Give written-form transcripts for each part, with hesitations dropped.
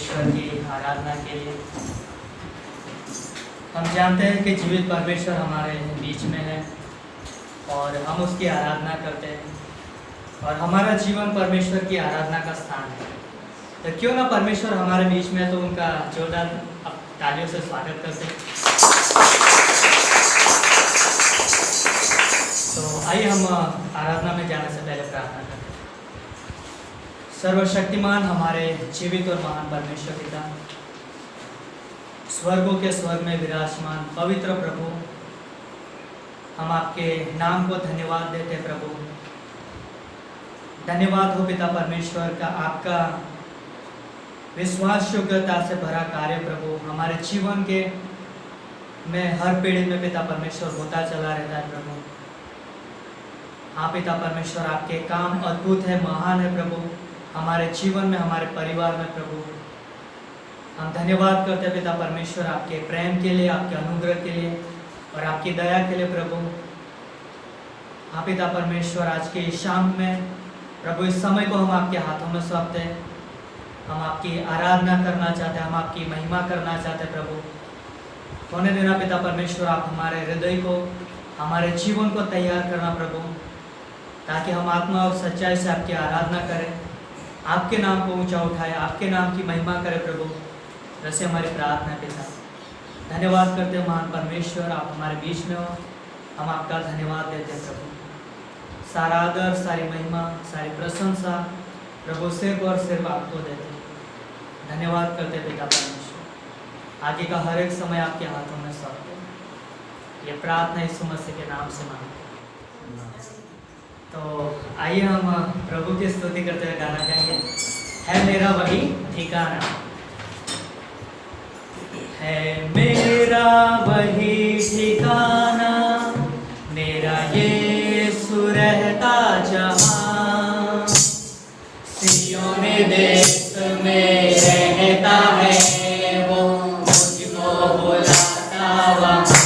परमेश्वर की आराधना के लिए। हम जानते हैं कि जीवित परमेश्वर हमारे बीच में है और हम उसकी आराधना करते हैं और हमारा जीवन परमेश्वर की आराधना का स्थान है। तो क्यों ना परमेश्वर हमारे बीच में है, तो उनका जोरदार तालियों से स्वागत करते हैं। तो आइए हम आराधना में जाने से पहले प्रार्थना करते हैं। सर्वशक्तिमान हमारे जीवित और महान परमेश्वर पिता, स्वर्गों के स्वर्ग में विराजमान पवित्र प्रभु, हम आपके नाम को धन्यवाद देते हैं प्रभु। धन्यवाद हो पिता परमेश्वर का, आपका विश्वास योग्यता से भरा कार्य प्रभु हमारे जीवन के में हर पीढ़ी में पिता परमेश्वर होता चला रहता है प्रभु। हाँ पिता परमेश्वर, आपके काम अद्भुत है, महान है प्रभु, हमारे जीवन में, हमारे परिवार में प्रभु। हम धन्यवाद करते हैं पिता परमेश्वर आपके प्रेम के लिए, आपके अनुग्रह के लिए और आपकी दया के लिए प्रभु। हाँ पिता परमेश्वर, आज के शाम में प्रभु इस समय को हम आपके हाथों में सौंपते हैं। हम आपकी आराधना करना चाहते हैं, हम आपकी महिमा करना चाहते हैं प्रभु। होने देना पिता परमेश्वर, आप हमारे हृदय को, हमारे जीवन को तैयार करना प्रभु, ताकि हम आत्मा और सच्चाई से आपकी आराधना करें, आपके नाम को ऊंचा उठाए, आपके नाम की महिमा करें प्रभु। जैसे हमारी प्रार्थना पिता, धन्यवाद करते हैं महान परमेश्वर, आप हमारे बीच में हो, हम आपका धन्यवाद देते हैं प्रभु। सारा आदर, सारी महिमा, सारी प्रशंसा प्रभु सिर्फ और सिर्फ आपको देते हैं। धन्यवाद करते हैं पिता परमेश्वर। आगे का हर एक समय आपके हाथों में सौंपते हैं। ये प्रार्थना यीशु मसीह के नाम से मांगते हैं। तो आइए हम प्रभु की स्तुति करते हुए गाना गाएंगे, है मेरा वही ठिकाना। है मेरा वही ठिकाना, मेरा यीशु रहता जहाँ, सियोन देश में रहता है वो, मुझको बुलाता वहाँ।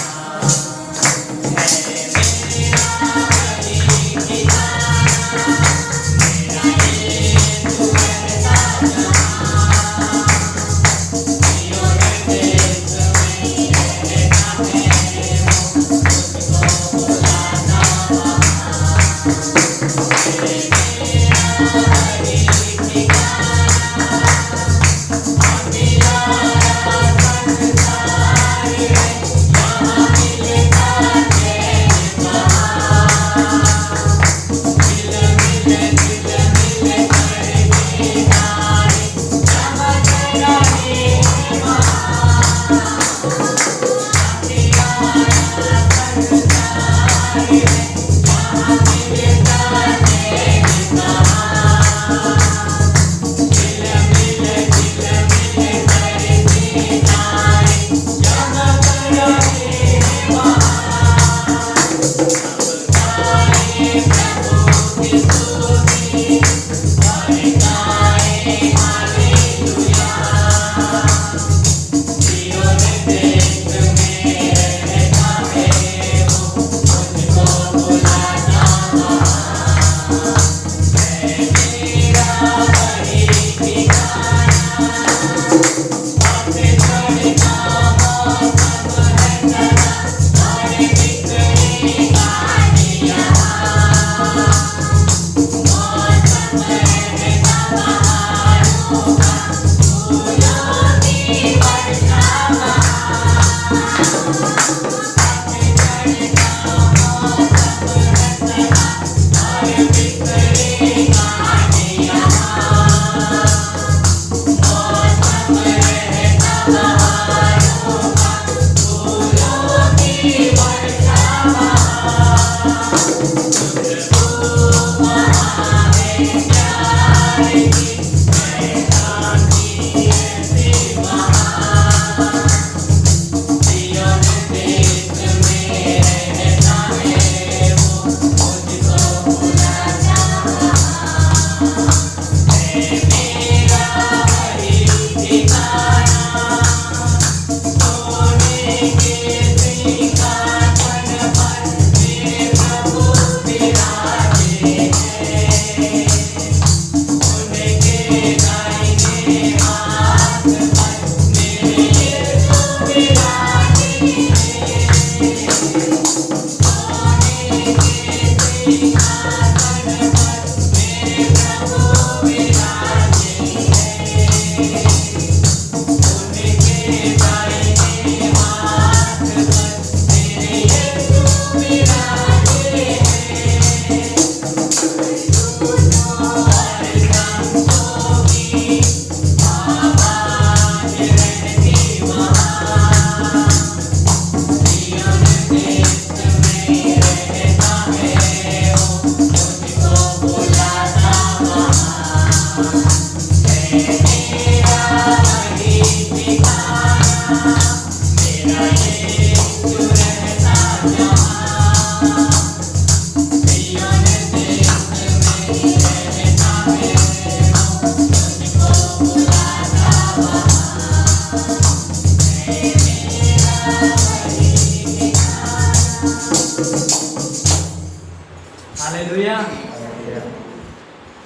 हालेलुया।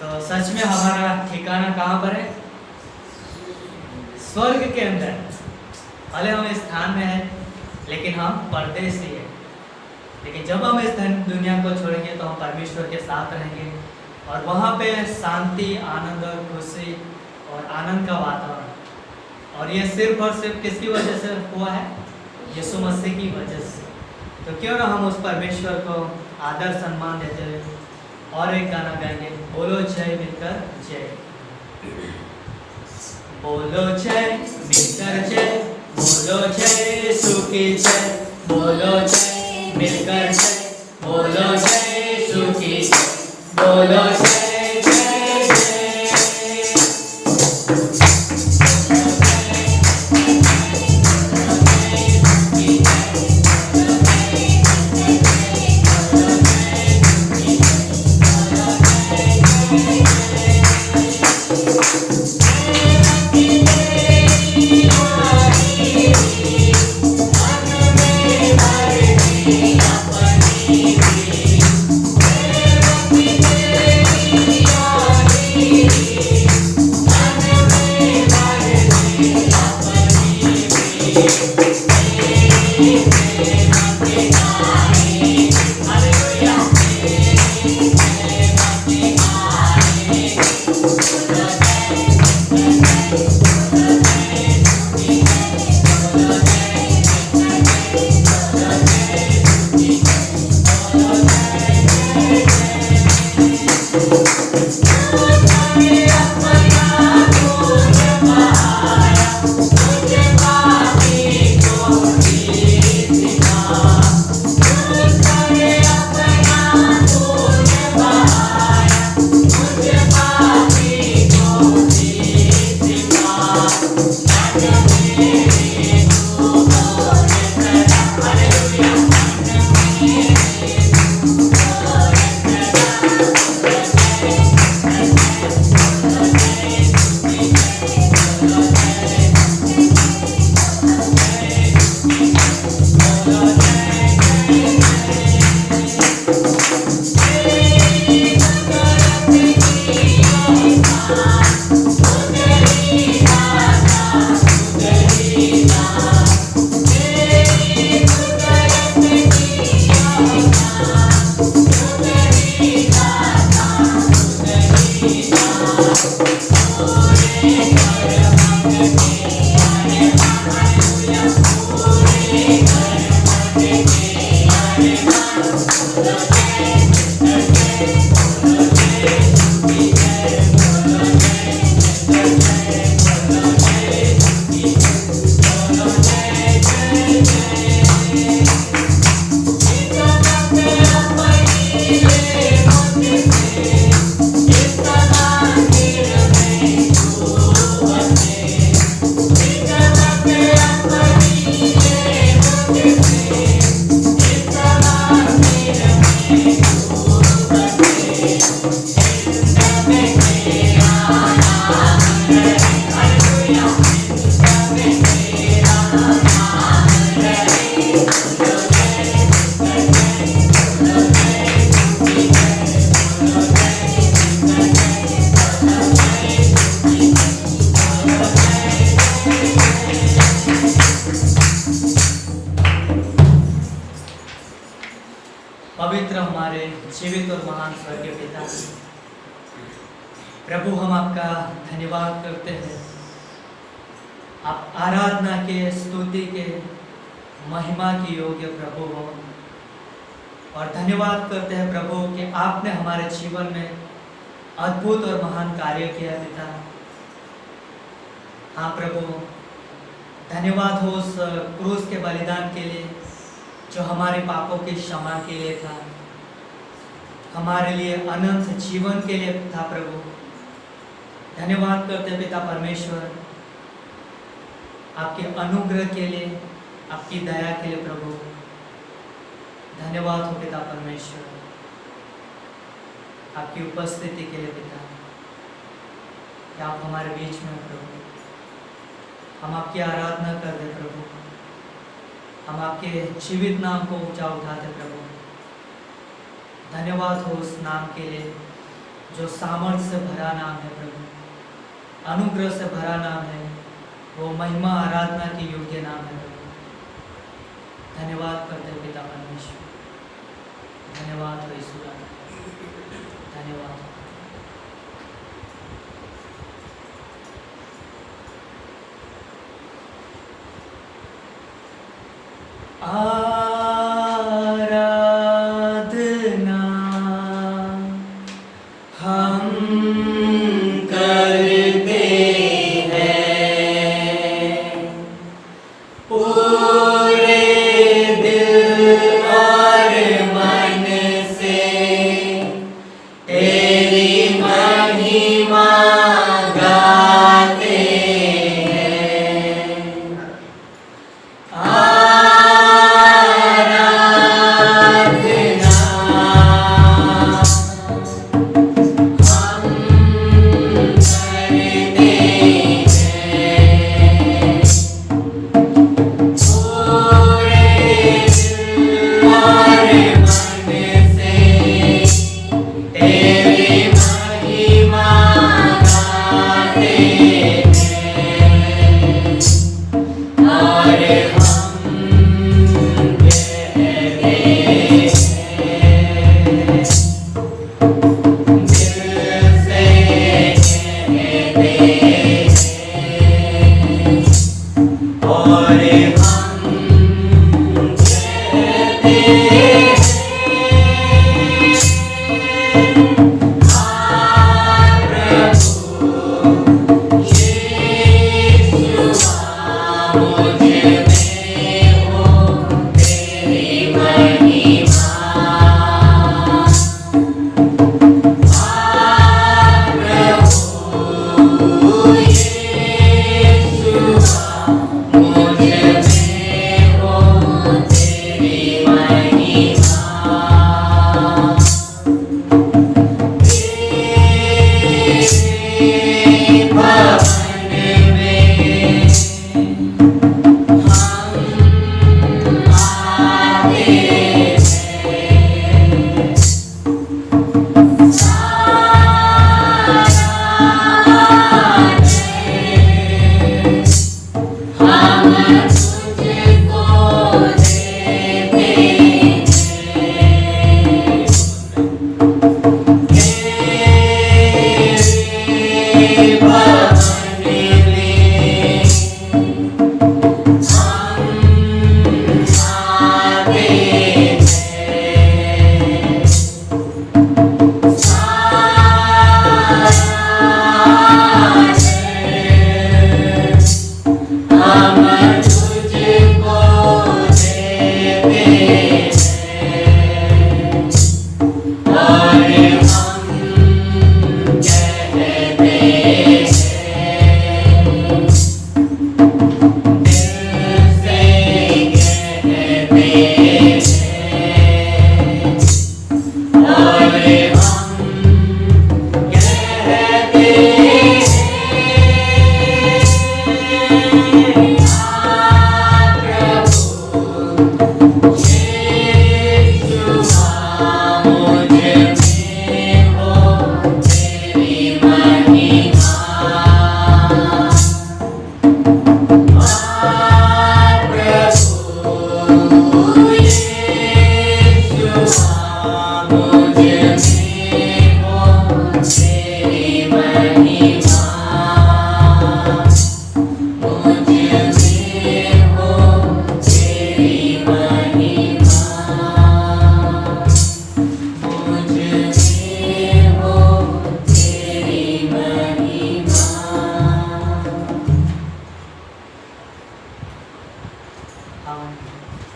तो सच में हमारा ठिकाना कहाँ पर है? स्वर्ग के अंदर। भले हम इस स्थान में हैं, लेकिन हम परदेसी हैं। लेकिन जब हम इस दुनिया को छोड़ेंगे तो हम परमेश्वर के साथ रहेंगे, और वहाँ पे शांति, आनंद और खुशी और आनंद का वातावरण। और ये सिर्फ और सिर्फ किसकी वजह से हुआ है? यीशु मसीह की वजह से। तो क्यों ना हम उस परमेश्वर को आदर सम्मान देते हुए और एक गाना गाएंगे, बोलो जय मिलकर जय। बोलो जय मिलकर जय, बोलो जय यीशु की जय, बोलो जय मिलकर जय, बोलो जय यीशु की जय, बोलो जय जय जय। पवित्र हमारे जीवित और महान स्वर्गीय पिता, प्रभु हम आपका धन्यवाद करते हैं। आप आराधना के, स्तुति के, महिमा की योग्य प्रभु हो, और धन्यवाद करते हैं प्रभु कि आपने हमारे जीवन में अद्भुत और महान कार्य किया पिता। हाँ प्रभु, धन्यवाद हो उस क्रूस के बलिदान के लिए जो हमारे पापों की क्षमा के लिए था, हमारे लिए अनंत जीवन के लिए था प्रभु। धन्यवाद करते पिता परमेश्वर आपके अनुग्रह के लिए, आपकी दया के लिए प्रभु धन्यवाद हो पिता परमेश्वर, आपकी उपस्थिति के लिए पिता, कि आप हमारे बीच में हो प्रभु। हम आपकी आराधना करते प्रभु, हम आपके जीवित नाम को ऊंचा उठाते प्रभु। धन्यवाद हो उस नाम के लिए जो सामर्थ्य से भरा नाम है प्रभु, अनुग्रह से भरा नाम है, वो महिमा आराधना की योग्य नाम है प्रभु। धन्यवाद करते हो पिता परमेश्वर, धन्यवाद हो यीशु राजा, धन्यवाद। आराधना हम करते हैं पूरे दिल और मन से, तेरी महिमा गाते हैं।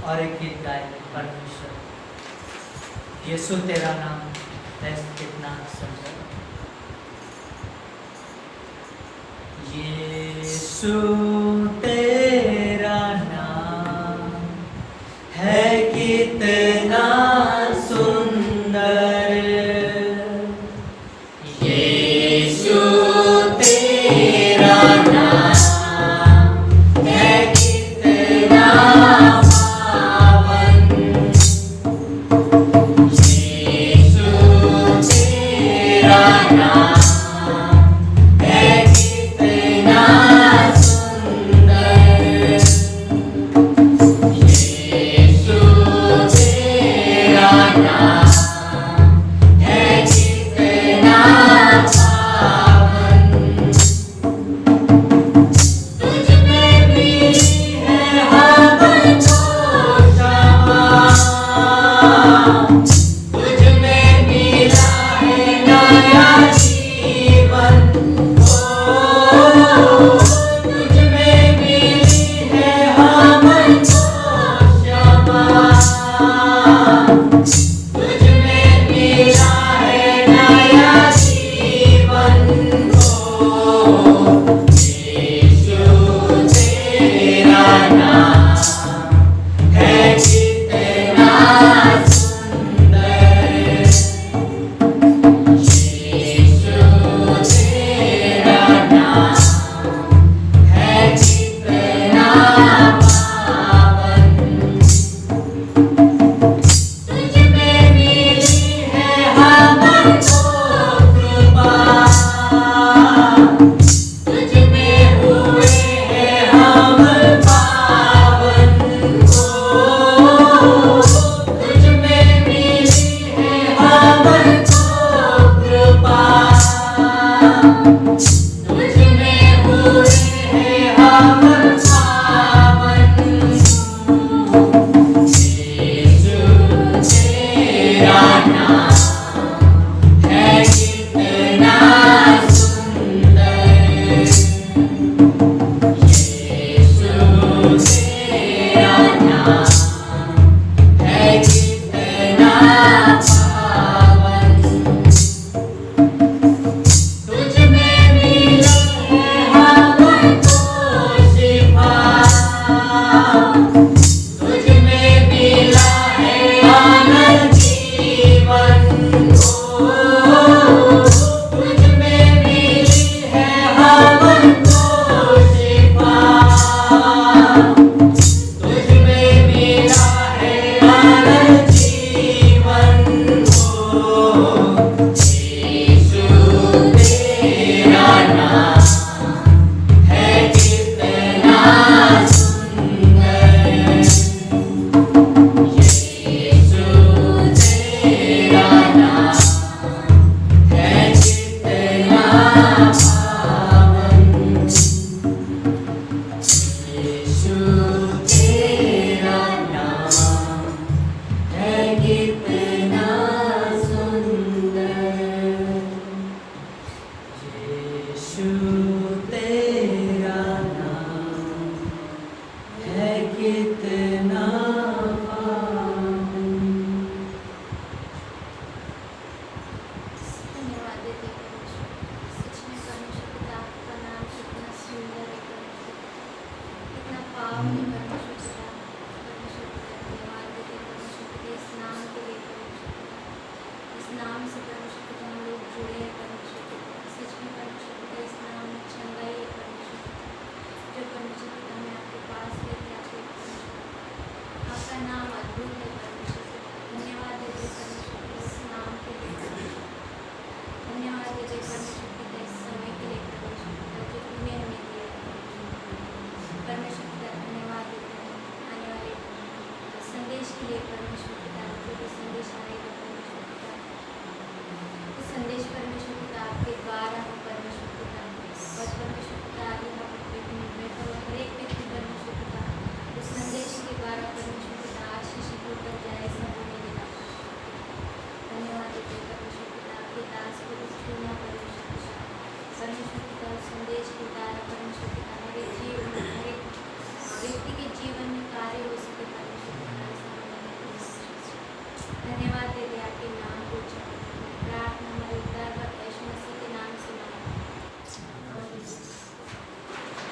और एक गीत गाएंगे परमेश्वर, यीशु तेरा नाम है कितना सुंदर। यीशु तेरा नाम कितना सुंदर यीशु तेरा नाम है, कितना पावन यीशु तेरा नाम है, कितना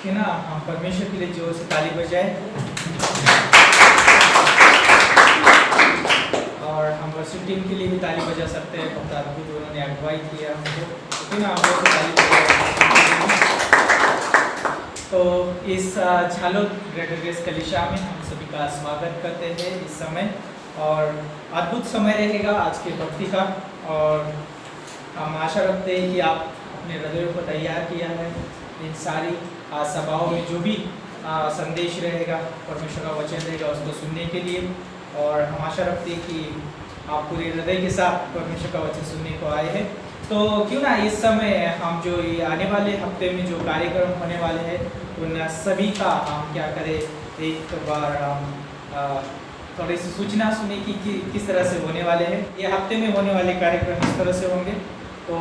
कि ना हम परमेश्वर के लिए जोर से ताली बजाए। टीम के लिए भी ताली बजा सकते हैं। बहुत अद्भुत उन्होंने अगुवाई किया हमको, तो ना हम लोग को ताली बजा। तो इस झालोद ग्रेटर ग्रेस कलीसिया में हम सभी का स्वागत करते हैं इस समय, और अद्भुत समय रहेगा आज के भक्ति का। और हम आशा रखते हैं कि आप अपने हृदयों को तैयार किया है इन सारी सभाओं में जो भी संदेश रहेगा, परमेश्वर का वचन रहेगा, उसको सुनने के लिए। और हम आशा रखते हैं कि आप पूरे हृदय के साथ परमेश्वर का वचन सुनने को आए हैं। तो क्यों ना इस समय हम जो ये आने वाले हफ्ते में जो कार्यक्रम होने वाले हैं उन सभी का हम क्या करें, एक बार हम थोड़ी सी सूचना सुने कि किस तरह से होने वाले हैं। ये हफ्ते में होने वाले कार्यक्रम इस तरह से होंगे। तो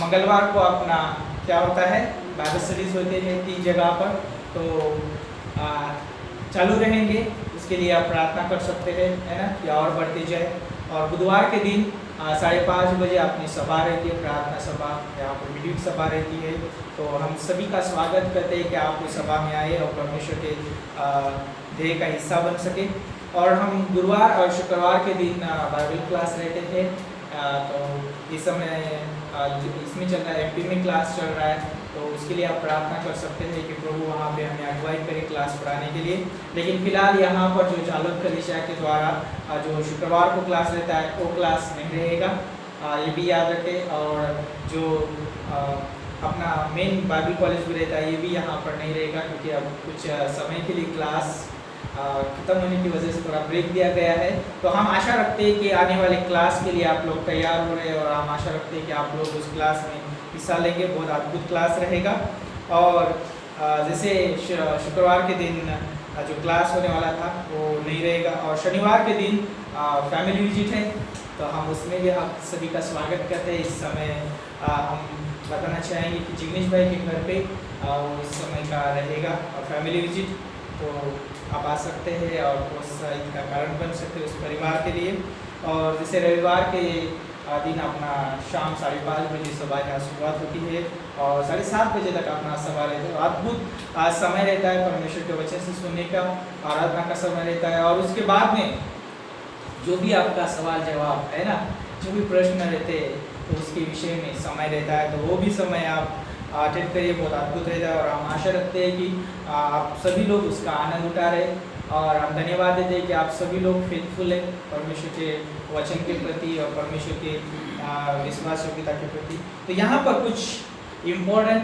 मंगलवार को अपना क्या होता है, बाइबल स्टडीज होते हैं 3 जगह पर, तो चालू रहेंगे। उसके लिए आप प्रार्थना कर सकते हैं, है ना, कि और बढ़ते जाए। और बुधवार के दिन 5:30 बजे अपनी सभा रहती है, प्रार्थना सभा, यहाँ पर मीटिंग सभा रहती है। तो हम सभी का स्वागत करते हैं कि आप उस सभा में आए और परमेश्वर के ध्येय का हिस्सा बन सके। और हम गुरुवार और शुक्रवार के दिन बाइबल क्लास रहते थे। तो इस समय इसमें चल रहा है, MP में क्लास चल रहा है, तो उसके लिए आप प्रार्थना कर सकते हैं कि प्रभु वहाँ पे हमें अगुवाई करे क्लास पढ़ाने के लिए। लेकिन फिलहाल यहाँ पर जो झालोद कलीसिया के द्वारा जो शुक्रवार को क्लास रहता है वो क्लास नहीं रहेगा, ये भी याद रखें। और जो अपना मेन बाइबल कॉलेज भी रहता है ये भी यहाँ पर नहीं रहेगा, क्योंकि अब कुछ समय के लिए क्लास खत्म होने की वजह से थोड़ा ब्रेक दिया गया है। तो हम आशा रखते हैं कि आने वाले क्लास के लिए आप लोग तैयार हो रहे हैं, और हम आशा रखते हैं कि आप लोग उस क्लास में हिस्सा लेंगे। बहुत अद्भुत क्लास रहेगा। और जैसे शुक्रवार के दिन जो क्लास होने वाला था वो नहीं रहेगा, और शनिवार के दिन फैमिली विजिट है, तो हम उसमें भी आप सभी का स्वागत करते हैं। इस समय हम बताना चाहेंगे कि जिग्नेश भाई के घर पे इस समय का रहेगा फैमिली विजिट, तो आप आ सकते हैं और प्रोत्साहित का कारण बन सकते हैं उस परिवार के लिए। और जैसे रविवार के दिन अपना शाम 5:30 बजे सभा यहाँ शुरुआत होती है, और 7:30 बजे तक अपना सभा रहता है। अद्भुत समय रहता है परमेश्वर के वचन से सुनने का, आराधना का समय रहता है। और उसके बाद में जो भी आपका सवाल जवाब है ना, जो भी प्रश्न रहते हैं, तो उसके विषय में समय रहता है, तो वो भी समय आप अटेंड करिए, बहुत अद्भुत रहता है। और हम आशा रखते हैं कि आप सभी लोग उसका आनंद उठा रहे, और हम धन्यवाद देते हैं कि आप सभी लोग फेथफुल हैं परमेश्वर के वचन के प्रति और परमेश्वर के विश्वास योग्यता के प्रति। तो यहाँ पर कुछ इम्पोर्टेंट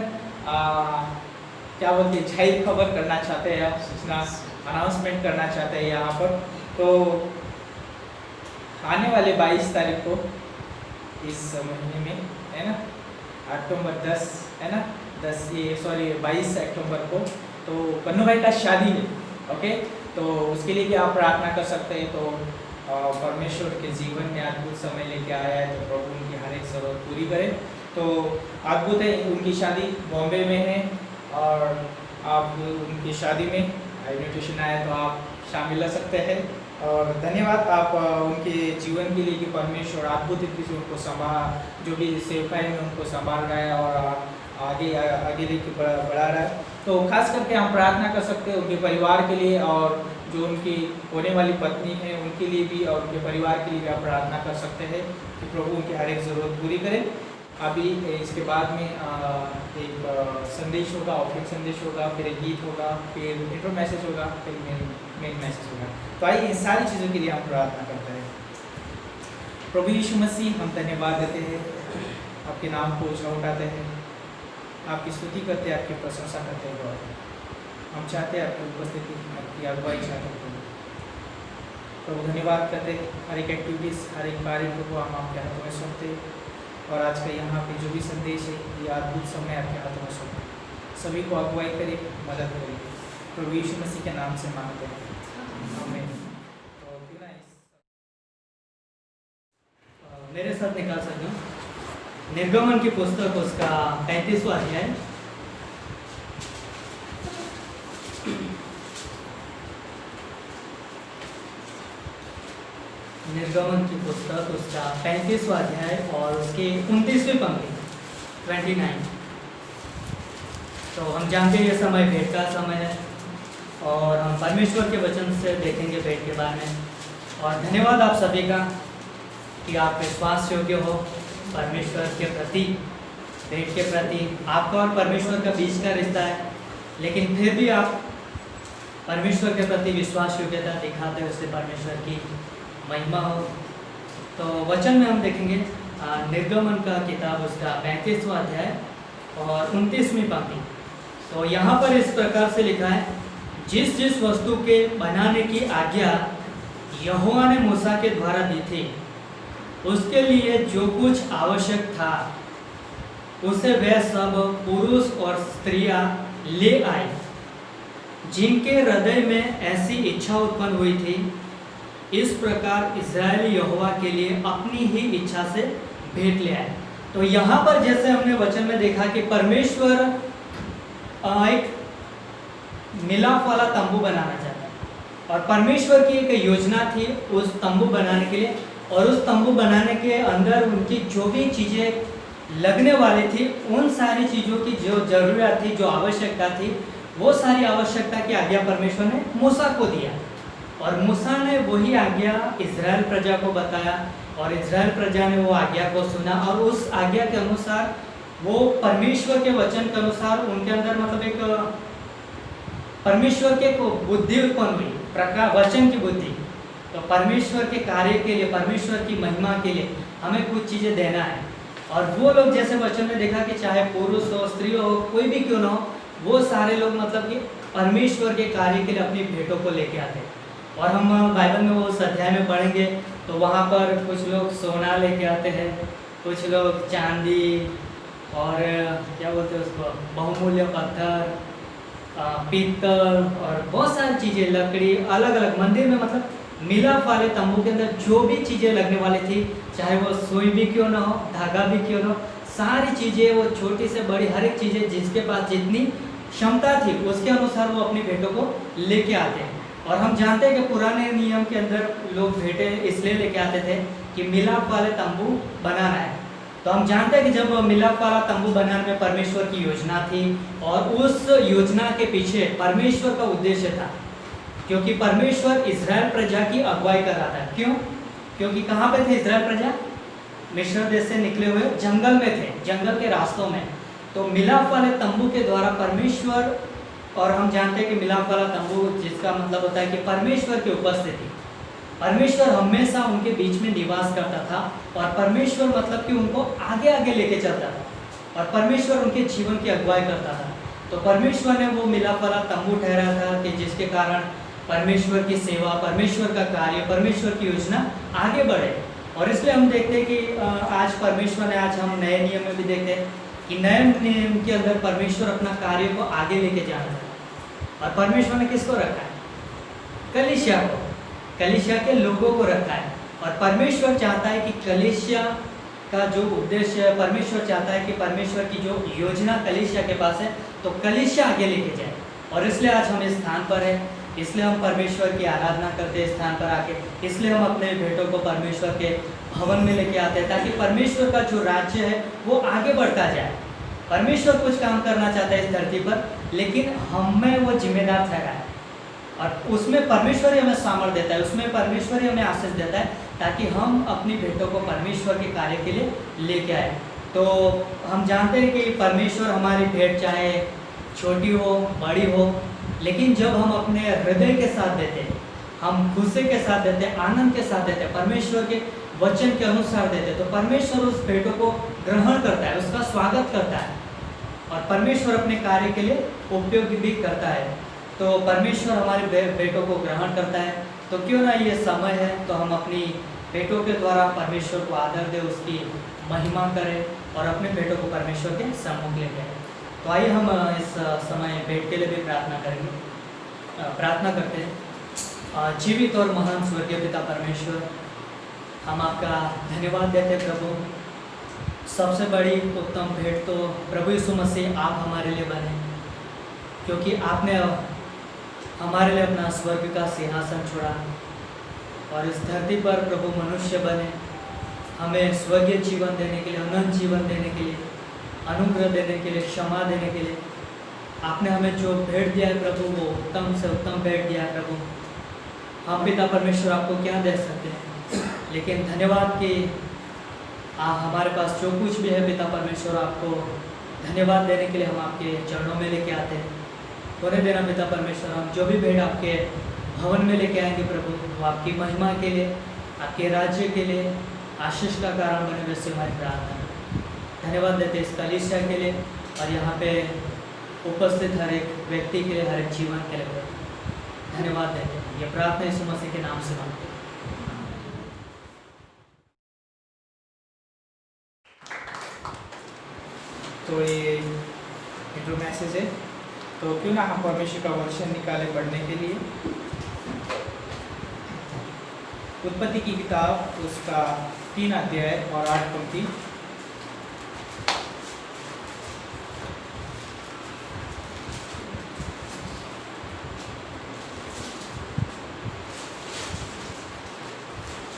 क्या बोलते हैं, जाहिर खबर करना चाहते हैं, आप सूचना अनाउंसमेंट करना चाहते हैं यहाँ पर। तो आने वाले 22 तारीख को इस महीने में, है ना, अक्टूबर 10 है ना, 22 अक्टूबर को तो कन्नू भाई का शादी है। ओके, तो उसके लिए भी आप प्रार्थना कर सकते हैं। तो परमेश्वर के जीवन में अद्भुत समय लेके आया है, तो प्रभु उनकी हर एक जरूरत पूरी करे। तो अद्भुत है, उनकी शादी बॉम्बे में है, और आप उनकी शादी में इन्विटेशन आया तो आप शामिल हो सकते हैं। और धन्यवाद आप उनके जीवन के लिए कि परमेश्वर अद्भुत रीति से उनको जो भी सेवकाई में उनको संभाल रहा है और आगे लेके बढ़ा रहा है। तो खास करके हम प्रार्थना कर सकते हैं उनके परिवार के लिए, और जो उनकी होने वाली पत्नी है उनके लिए भी, और उनके परिवार के लिए भी आप प्रार्थना कर सकते हैं कि प्रभु उनकी हर एक ज़रूरत पूरी करे। अभी इसके बाद में एक संदेश होगा, ऑफिस संदेश होगा, फिर एक गीत होगा, फिर इंट्रो मैसेज होगा, फिर मेन मैसेज होगा। तो आइए इन सारी चीज़ों के लिए हम प्रार्थना करते हैं। प्रभु यीशु मसीह, हम धन्यवाद देते हैं, आपके नाम को ऊंचा उठाते हैं, आपकी स्तुति करते हैं, आपकी प्रशंसा करते हैं गॉड। हम चाहते हैं आपकी उपस्थिति, आपकी अगुवाई चाहते हैं प्रभु। धन्यवाद करते हैं हर एक एक्टिविटीज़, हर एक कार्य को हम आपके हाथों में सौंपते हैं, और आज का यहाँ पे जो भी संदेश है ये अद्भुत समय आपके हाथों में सौंपते हैं। सभी को अगुवाई करें, मदद करें, प्रभु यीशु मसीह के नाम से मांगते हैं, आमीन। तो क्यों ना मेरे साथ निकाल सकते हो निर्गमन की पुस्तक, उसका 35वां अध्याय। निर्गमन की पुस्तक उसका 35वां अध्याय और उसकी 29वीं पंक्ति 29। तो हम जानते हैं ये समय भेंट का समय है, और हम परमेश्वर के वचन से देखेंगे भेंट के बारे में। और धन्यवाद आप सभी का कि आप विश्वास योग्य हो परमेश्वर के प्रति, भेंट के प्रति। आपका और परमेश्वर का बीच का रिश्ता है, लेकिन फिर भी आप परमेश्वर के प्रति विश्वास योग्यता दिखाते हो, उससे परमेश्वर की महिमा हो। तो वचन में हम देखेंगे निर्गमन का किताब, उसका 35वां अध्याय और 29वीं पंक्ति। तो यहाँ पर इस प्रकार से लिखा है, जिस जिस वस्तु के बनाने की आज्ञा यहोवा ने मूसा के द्वारा दी थी, उसके लिए जो कुछ आवश्यक था उसे वह सब पुरुष और स्त्रियां ले आए, जिनके हृदय में ऐसी इच्छा उत्पन्न हुई थी। इस प्रकार इस्राएल यहोवा के लिए अपनी ही इच्छा से भेंट ले आए। तो यहाँ पर जैसे हमने वचन में देखा कि परमेश्वर एक मिलाप वाला तंबू बनाना चाहता है, और परमेश्वर की एक योजना थी उस तंबू बनाने के लिए, और उस तंबू बनाने के अंदर उनकी जो भी चीज़ें लगने वाली थी, उन सारी चीज़ों की जो जरूरत थी, जो आवश्यकता थी, वो सारी आवश्यकता की आज्ञा परमेश्वर ने मूसा को दिया, और मूसा ने वही आज्ञा इज़राइल प्रजा को बताया, और इज़राइल प्रजा ने वो आज्ञा को सुना, और उस आज्ञा के अनुसार, वो परमेश्वर के वचन के अनुसार उनके अंदर मतलब एक परमेश्वर के बुद्धि उत्पन्न हुई, प्रकार वचन की बुद्धि। तो परमेश्वर के कार्य के लिए, परमेश्वर की महिमा के लिए हमें कुछ चीज़ें देना है, और वो लोग जैसे वचन में देखा कि चाहे पुरुष हो, स्त्री हो, कोई भी क्यों ना हो, वो सारे लोग मतलब कि परमेश्वर के कार्य के लिए अपनी भेंटों को लेके आते हैं। और हम बाइबल में वो उस अध्याय में पढ़ेंगे तो वहाँ पर कुछ लोग सोना लेके आते हैं, कुछ लोग चांदी और क्या बोलते हैं उसको, बहुमूल्य पत्थर, पीतल और बहुत सारी चीज़ें, लकड़ी, अलग अलग मंदिर में मतलब मिलाप वाले तंबू के अंदर जो भी चीज़ें लगने वाली थी, चाहे वो सुई भी क्यों ना हो, धागा भी क्यों ना हो, सारी चीज़ें, वो छोटी से बड़ी हर एक चीज़ें जिसके पास जितनी क्षमता थी उसके अनुसार वो अपनी भेंटों को लेके आते हैं। और हम जानते हैं कि पुराने नियम के अंदर लोग भेंटें इसलिए लेके आते थे कि मिलाप वाले तंबू बनाना है। तो हम जानते हैं कि जब मिलाप वाला तंबू बनाने में परमेश्वर की योजना थी, और उस योजना के पीछे परमेश्वर का उद्देश्य था, क्योंकि परमेश्वर इज़राइल प्रजा की अगुवाई कर रहा था। क्यों? क्योंकि कहाँ पे थे इज़राइल प्रजा? मिस्र देश से निकले हुए जंगल में थे, जंगल के रास्तों में। तो मिलाप वाले तंबू के द्वारा परमेश्वर, और हम जानते हैं कि मिलाप वाला तंबू जिसका मतलब होता है कि परमेश्वर की उपस्थिति, परमेश्वर हमेशा उनके बीच में निवास करता था, और परमेश्वर मतलब कि उनको आगे आगे लेके चलता था, और परमेश्वर उनके जीवन की अगुवाई करता था। तो परमेश्वर ने वो मिलाप वाला तंबू ठहराया था कि जिसके कारण परमेश्वर की सेवा, परमेश्वर का कार्य, परमेश्वर की योजना आगे बढ़े। और इसलिए हम देखते हैं कि आज परमेश्वर ने, आज हम नए नियम में भी देखते हैं कि नए नियम के अंदर परमेश्वर अपना कार्य को आगे लेके जा रहा है। और परमेश्वर ने किसको रखा है? कलीसिया को, कलीसिया के लोगों को रखा है। और परमेश्वर चाहता है कि कलीसिया का जो उद्देश्य है, परमेश्वर चाहता है कि परमेश्वर की जो योजना कलीसिया के पास है, तो कलीसिया आगे लेके जाए। और इसलिए आज हम इस स्थान पर हैं, इसलिए हम परमेश्वर की आराधना करते हैं इस स्थान पर आके, इसलिए हम अपने भेंटों को परमेश्वर के भवन में लेके आते हैं, ताकि परमेश्वर का जो राज्य है वो आगे बढ़ता जाए। परमेश्वर कुछ काम करना चाहता है इस धरती पर, लेकिन हमें वो जिम्मेदार ठहरा है, और उसमें परमेश्वर ही हमें सामर्थ देता है, उसमें परमेश्वर ही हमें आशीष देता है, ताकि हम अपनी भेंटों को परमेश्वर के कार्य के लिए लेके आए। तो हम जानते हैं कि परमेश्वर हमारी भेंट चाहे छोटी हो, बड़ी हो, लेकिन जब हम अपने हृदय के साथ देते हैं, हम खुशी के साथ देते हैं, आनंद के साथ देते हैं, परमेश्वर के वचन के अनुसार देते हैं, तो परमेश्वर उस भेंटों को ग्रहण करता है, उसका स्वागत करता है, और परमेश्वर अपने कार्य के लिए उपयोग भी करता है। तो परमेश्वर हमारे भेंटों को ग्रहण करता है। तो क्यों ना ये समय है तो हम अपनी भेंटों के द्वारा परमेश्वर को आदर दें, उसकी महिमा करें, और अपने भेंटों को परमेश्वर के सम्मुख ले जाएं। तो आइए हम इस समय भेंट के लिए भी प्रार्थना करेंगे। प्रार्थना करते हैं। जीवित और महान स्वर्गीय पिता परमेश्वर, हम आपका धन्यवाद देते हैं प्रभु। सबसे बड़ी उत्तम भेंट तो प्रभु यीशु मसीह आप हमारे लिए बने, क्योंकि आपने हमारे लिए अपना स्वर्ग का सिंहासन छोड़ा, और इस धरती पर प्रभु मनुष्य बने, हमें स्वर्गीय जीवन देने के लिए, अनंत जीवन देने के लिए, अनुग्रह देने के लिए, क्षमा देने के लिए आपने हमें जो भेंट दिया है प्रभु, वो उत्तम से उत्तम भेंट दिया है प्रभु। हम पिता परमेश्वर आपको क्या दे सकते हैं? लेकिन धन्यवाद कि हमारे पास जो कुछ भी है पिता परमेश्वर, आपको धन्यवाद देने के लिए हम आपके चरणों में लेके आते हैं। होने देना पिता परमेश्वर, हम जो भी भेंट आपके भवन में लेके आएंगे प्रभु, वो आपकी महिमा के लिए, आपके राज्य के लिए आशीष का कारण बने, वैसे हमारी प्रार्थना है। धन्यवाद देते इस कलीसिया के लिए और यहाँ पे उपस्थित हर एक व्यक्ति के लिए, हर एक जीवन के लिए धन्यवाद देते हैं। ये प्रार्थना यीशु मसीह के नाम से मांगते हैं। तो ये इंट्रो मैसेज है, तो क्यों ना हम परमेश्वर का वचन निकाले पढ़ने के लिए। उत्पत्ति की किताब उसका 3 अध्याय और 8 पंक्ति।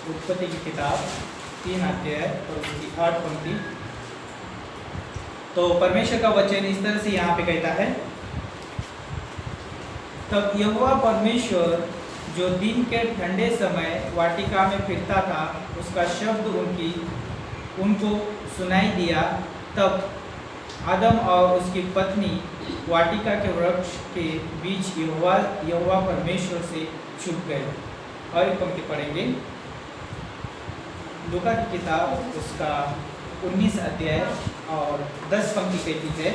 उत्पत्ति की किताब 3 अध्याय और उसकी 8 पंक्ति। तो परमेश्वर का वचन इस तरह से यहाँ पे कहता है, तब यहोवा परमेश्वर जो दिन के ठंडे समय वाटिका में फिरता था, उसका शब्द उनको सुनाई दिया। तब आदम और उसकी पत्नी वाटिका के वृक्ष के बीच यहोवा परमेश्वर से छुप गए। और एक पंक्ति पढ़ेंगे, लूका की किताब उसका 19 अध्याय और 10 पंक्ति कहती है,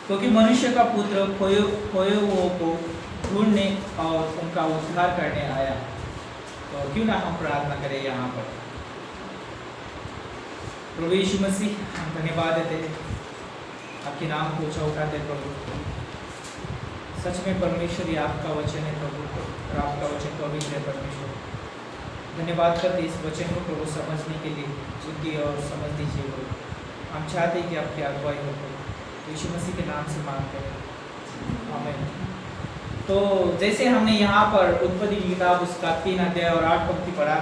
क्योंकि मनुष्य का पुत्र खोए हुओं को ढूंढने और उनका उद्धार करने आया। तो क्यों ना हम प्रार्थना करें यहाँ पर। प्रभु यीशु मसीह, हम धन्यवाद देते हैं, आपके नाम को ऊंचा उठाते प्रभु। सच में परमेश्वर ये आपका वचन है प्रभु, और आपका वचन तो अभी है परमेश्वर। धन्यवाद करते इस वचन को प्रभु समझने के लिए बुद्धि और समझ दीजिए प्रभु। हम चाहते हैं कि आपकी अगुवाई हो प्रभु, यीशु मसीह के नाम से मांगते हैं, आमीन। तो जैसे हमने यहाँ पर उत्पत्ति की किताब उसका 3 अध्याय और 8 पंक्ति पढ़ा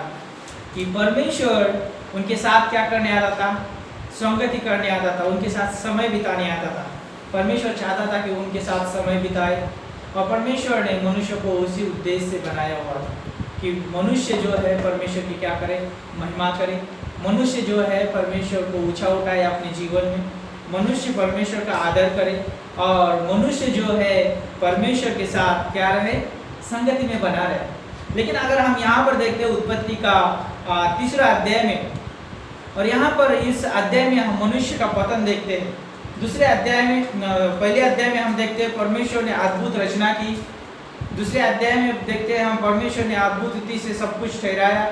कि परमेश्वर उनके साथ क्या करने आता था, संगति करने आता था, उनके साथ समय बिताने आता था। परमेश्वर चाहता था कि उनके साथ समय बिताए, और परमेश्वर ने मनुष्य को उसी उद्देश्य से बनाया हुआ था कि मनुष्य जो है परमेश्वर की क्या करे, महिमा करे। मनुष्य जो है परमेश्वर को ऊंचा उठाए अपने जीवन में, मनुष्य परमेश्वर का आदर करे, और मनुष्य जो है परमेश्वर के साथ क्या रहे, संगति में बना रहे। लेकिन अगर हम यहाँ पर देखते हैं उत्पत्ति का 3रा अध्याय में, और यहाँ पर इस अध्याय में हम मनुष्य का पतन देखते हैं। दूसरे अध्याय में, पहले अध्याय में हम देखते हैं परमेश्वर ने अद्भुत रचना की। दूसरे अध्याय में देखते हैं हम परमेश्वर ने अद्भुत रीति से सब कुछ ठहराया।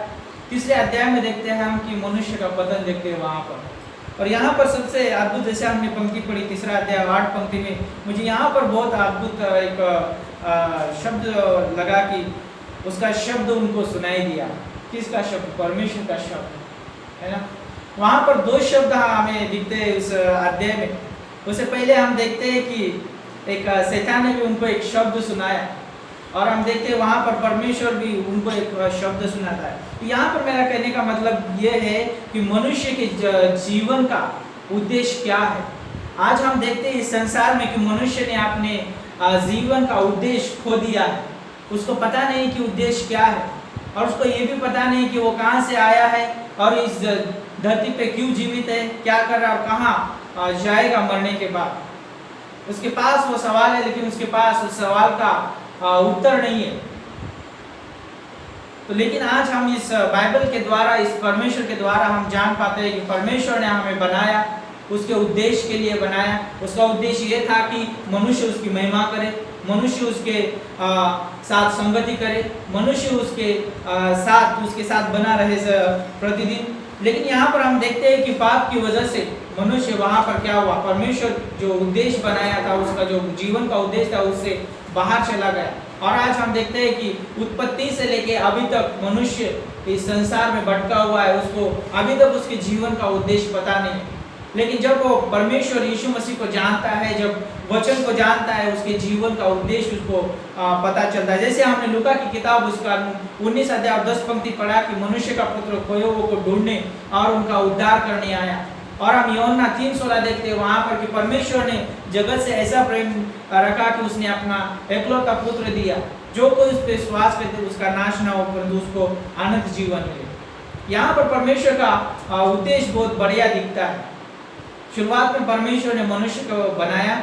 तीसरे अध्याय में देखते हैं हम कि मनुष्य का पतन देखते हैं वहाँ पर। और यहाँ पर सबसे अद्भुत, जैसे हमने पंक्ति पढ़ी 3रा अध्याय 8 पंक्ति में, मुझे यहाँ पर बहुत अद्भुत एक शब्द लगा कि उसका शब्द उनको सुनाई दिया। किसका शब्द? परमेश्वर का शब्द, है ना। वहाँ पर 2 शब्द हमें दिखते हैं उस अध्याय में। उससे पहले हम देखते हैं कि एक शैतान ने भी उनको एक शब्द सुनाया, और हम देखते हैं वहाँ पर परमेश्वर भी उनको एक शब्द सुनाता है। यहाँ पर मेरा कहने का मतलब ये है कि मनुष्य के जीवन का उद्देश्य क्या है। आज हम देखते हैं इस संसार में कि मनुष्य ने अपने जीवन का उद्देश्य खो दिया है। उसको पता नहीं कि उद्देश्य क्या है, और उसको ये भी पता नहीं कि वो कहाँ से आया है और इस धरती पे क्यों जीवित है, क्या कर रहा है और कहाँ जाएगा मरने के बाद। उसके पास वो सवाल है, लेकिन उसके पास उस सवाल का उत्तर नहीं है। तो लेकिन आज हम इस बाइबल के द्वारा, इस परमेश्वर के द्वारा हम जान पाते हैं कि परमेश्वर ने हमें बनाया, उसके उद्देश्य के लिए बनाया। उसका उद्देश्य ये था कि मनुष्य उसकी महिमा करे, मनुष्य उसके साथ संगति करे, मनुष्य उसके साथ बना रहे प्रतिदिन। लेकिन यहाँ पर हम देखते हैं कि पाप की वजह से मनुष्य वहाँ पर क्या हुआ, परमेश्वर जो उद्देश्य बनाया था, उसका जो जीवन का उद्देश्य था, उससे बाहर चला गया। और आज हम देखते हैं कि उत्पत्ति से लेके अभी तक मनुष्य इस संसार में भटका हुआ है, उसको अभी तक उसके जीवन का उद्देश्य पता नहीं। लेकिन जब वो परमेश्वर यीशु मसीह को जानता है, जब वचन को जानता है, उसके जीवन का उद्देश्य उसको पता चलता है। जैसे हमने लूका की किताब उसका 19 अध्याय और 10 पंक्ति पढ़ा कि मनुष्य का पुत्र खोए हुओं को ढूंढने और उनका उद्धार करने आया। और हम यूहन्ना 3:16 देखते हैं वहाँ पर कि परमेश्वर ने जगत से ऐसा प्रेम रखा कि उसने अपना एकलौता पुत्र दिया, जो कोई उस पर विश्वास करते उसका नाश ना हो परंतु उसको अनंत जीवन मिले। यहाँ पर परमेश्वर का उद्देश्य बहुत बढ़िया दिखता है। शुरुआत में परमेश्वर ने मनुष्य को बनाया,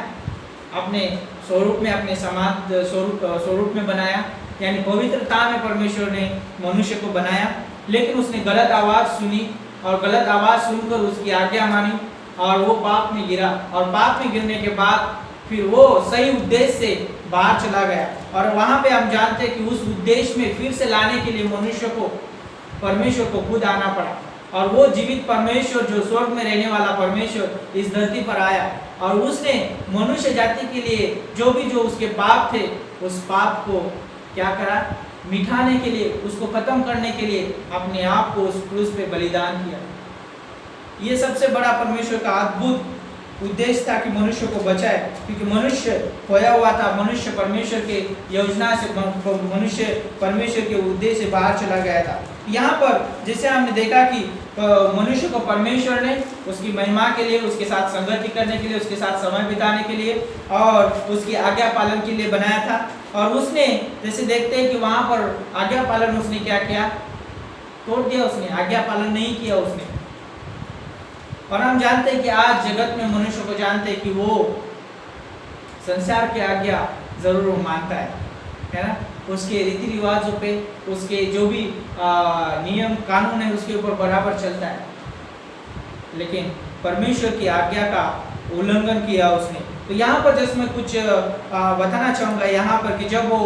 अपने स्वरूप में, अपने समान स्वरूप में बनाया, यानी पवित्रता में परमेश्वर ने मनुष्य को बनाया। लेकिन उसने गलत आवाज़ सुनी और गलत आवाज़ सुनकर उसकी आज्ञा मानी और वो पाप में गिरा, और पाप में गिरने के बाद फिर वो सही उद्देश्य से बाहर चला गया। और वहाँ पे हम जानते हैं कि उस उद्देश्य में फिर से लाने के लिए मनुष्य को, परमेश्वर को खुद आना पड़ा, और वो जीवित परमेश्वर जो स्वर्ग में रहने वाला परमेश्वर इस धरती पर आया, और उसने मनुष्य जाति के लिए जो उसके पाप थे उस पाप को क्या करा, मिटाने के लिए, उसको खत्म करने के लिए अपने आप को उस क्रूस पे बलिदान किया। ये सबसे बड़ा परमेश्वर का अद्भुत उद्देश्य था कि मनुष्य को बचाए, क्योंकि मनुष्य खोया हुआ था। मनुष्य परमेश्वर के योजना से, मनुष्य परमेश्वर के उद्देश्य से बाहर चला गया था। यहाँ पर जैसे हमने देखा कि मनुष्य को परमेश्वर ने उसकी महिमा के लिए, उसके साथ संगति करने के लिए, उसके साथ समय बिताने के लिए और उसकी आज्ञा पालन के लिए बनाया था। और उसने, जैसे देखते हैं कि वहाँ पर आज्ञा पालन उसने क्या किया, तोड़ दिया, उसने आज्ञा पालन नहीं किया उसने। और हम जानते हैं कि आज जगत में मनुष्य को जानते हैं कि वो संसार की आज्ञा जरूर मानता है ना, उसके रीति रिवाजों पे, उसके जो भी नियम कानून है उसके ऊपर बराबर चलता है। लेकिन परमेश्वर की आज्ञा का उल्लंघन किया उसने। तो यहाँ पर जैसे मैं कुछ बताना चाहूँगा यहाँ पर कि जब वो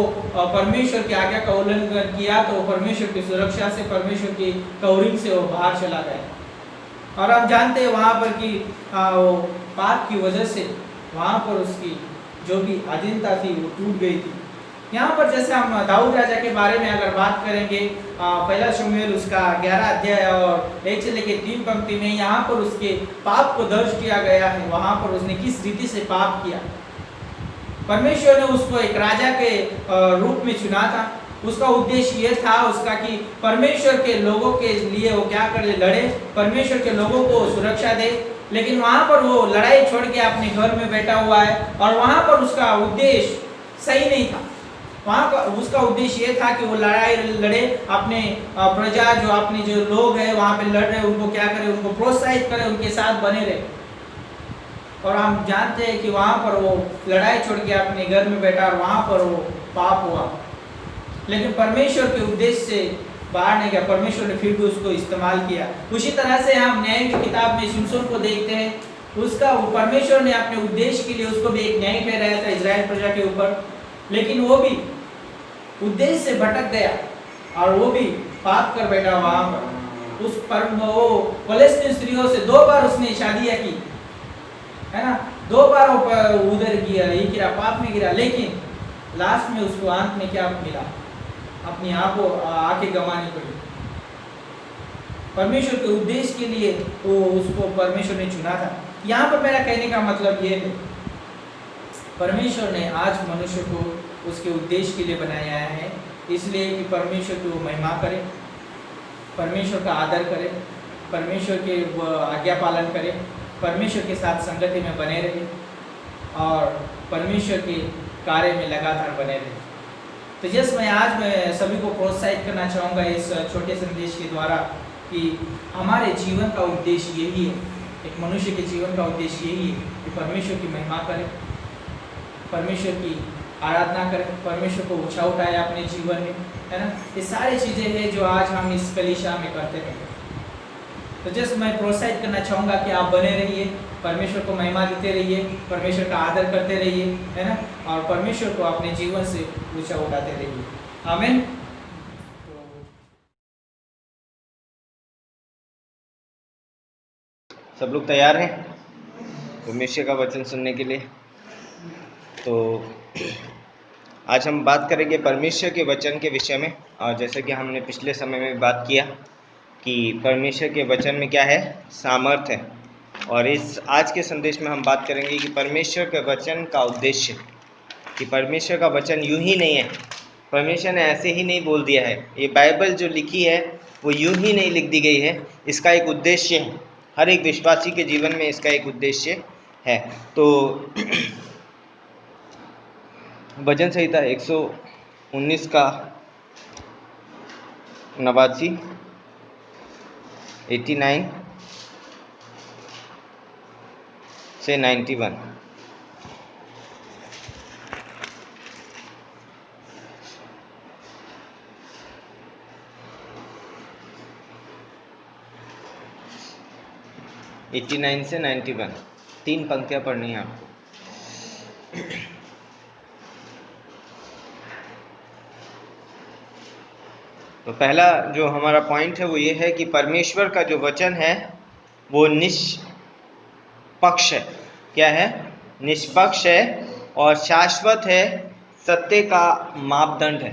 परमेश्वर की आज्ञा का उल्लंघन किया तो परमेश्वर की सुरक्षा से, परमेश्वर की कवरिंग से वो बाहर चला गया। और हम जानते हैं वहाँ पर कि वो पाप की वजह से वहाँ पर उसकी जो भी अधीनता थी वो टूट गई थी। यहाँ पर जैसे हम दाऊद राजा के बारे में अगर बात करेंगे, पहला शमूएल उसका 11 अध्याय और 1 से लेकर 3 पंक्ति में यहाँ पर उसके पाप को दर्ज किया गया है। वहाँ पर उसने किस रीति से पाप किया। परमेश्वर ने उसको एक राजा के रूप में चुना था। उसका उद्देश्य ये था उसका कि परमेश्वर के लोगों के लिए वो क्या करे, लड़े, परमेश्वर के लोगों को सुरक्षा दे। लेकिन वहाँ पर वो लड़ाई छोड़ के अपने घर में बैठा हुआ है और वहाँ पर उसका उद्देश्य सही नहीं था। वहाँ का उसका उद्देश्य ये था कि वो लड़ाई लड़े, अपने प्रजा जो अपने जो लोग हैं वहाँ पे लड़ रहे उनको क्या करे, उनको प्रोत्साहित करे, उनके साथ बने रहे। और हम जानते हैं कि वहाँ पर वो लड़ाई छोड़ के अपने घर में बैठा और वहाँ पर वो पाप हुआ। लेकिन परमेश्वर के उद्देश्य से बाहर नहीं गया, परमेश्वर ने फिर भी उसको इस्तेमाल किया। उसी तरह से हम न्याय की किताब में शिमशोन को देखते हैं, उसका परमेश्वर ने अपने उद्देश्य के लिए उसको भी एक न्याय ठहराया था इजराइल प्रजा के ऊपर। लेकिन वो भी उद्देश्य से भटक गया और वो भी पाप कर बैठा वहाँ पर। उस पर वो फलस्तीन स्त्रियों से 2 बार उसने शादियाँ की, है ना, 2 बार वो उधर गिरा, पाप में गिरा। लेकिन लास्ट में उसको अंत में क्या मिला, अपनी आंखें गंवानी पड़ी। परमेश्वर के उद्देश्य के लिए वो उसको परमेश्वर ने चुना था। यहाँ पर मेरा कहने का मतलब ये है, परमेश्वर ने आज मनुष्य को उसके उद्देश्य के लिए बनाया है, इसलिए कि परमेश्वर की वो महिमा करे, परमेश्वर का आदर करे, परमेश्वर के आज्ञा पालन करे, परमेश्वर के साथ संगति में बने रहे और परमेश्वर के कार्य में लगातार बने रहे। तो मैं आज सभी को प्रोत्साहित करना चाहूँगा इस छोटे संदेश के द्वारा कि हमारे जीवन का उद्देश्य यही है, एक मनुष्य के जीवन का उद्देश्य यही है कि परमेश्वर की महिमा करे, परमेश्वर की आराधना करें, परमेश्वर को ऊंचा उठाए अपने जीवन में, है ना। ये सारी चीज़ें हैं जो आज हम इस कलीसिया में करते हैं। तो मैं प्रोत्साहित करना चाहूँगा कि आप बने रहिए, परमेश्वर को महिमा देते रहिए, परमेश्वर का आदर करते रहिए, है ना, और परमेश्वर को अपने जीवन से ऊंचा उठाते रहिए। आमीन। सब लोग तैयार हैं परमेश्वर का वचन सुनने के लिए? तो आज हम बात करेंगे परमेश्वर के वचन के विषय में। और जैसे कि हमने पिछले समय में बात किया कि परमेश्वर के वचन में क्या है, सामर्थ्य है। और इस आज के संदेश में हम बात करेंगे कि परमेश्वर के वचन का उद्देश्य, कि परमेश्वर का वचन यूं ही नहीं है, परमेश्वर ने ऐसे ही नहीं बोल दिया है। ये बाइबल जो लिखी है वो यूं ही नहीं लिख दी गई है, इसका एक उद्देश्य है। हर एक विश्वासी के जीवन में इसका एक उद्देश्य है। तो भजन संहिता 19 का 89, 89 से 91। एट्टी 89 से 91 3 पंक्तियां पढ़नी है आपको। तो पहला जो हमारा पॉइंट है वो ये है कि परमेश्वर का जो वचन है वो निष्पक्ष है। क्या है? निष्पक्ष है और शाश्वत है, सत्य का मापदंड है।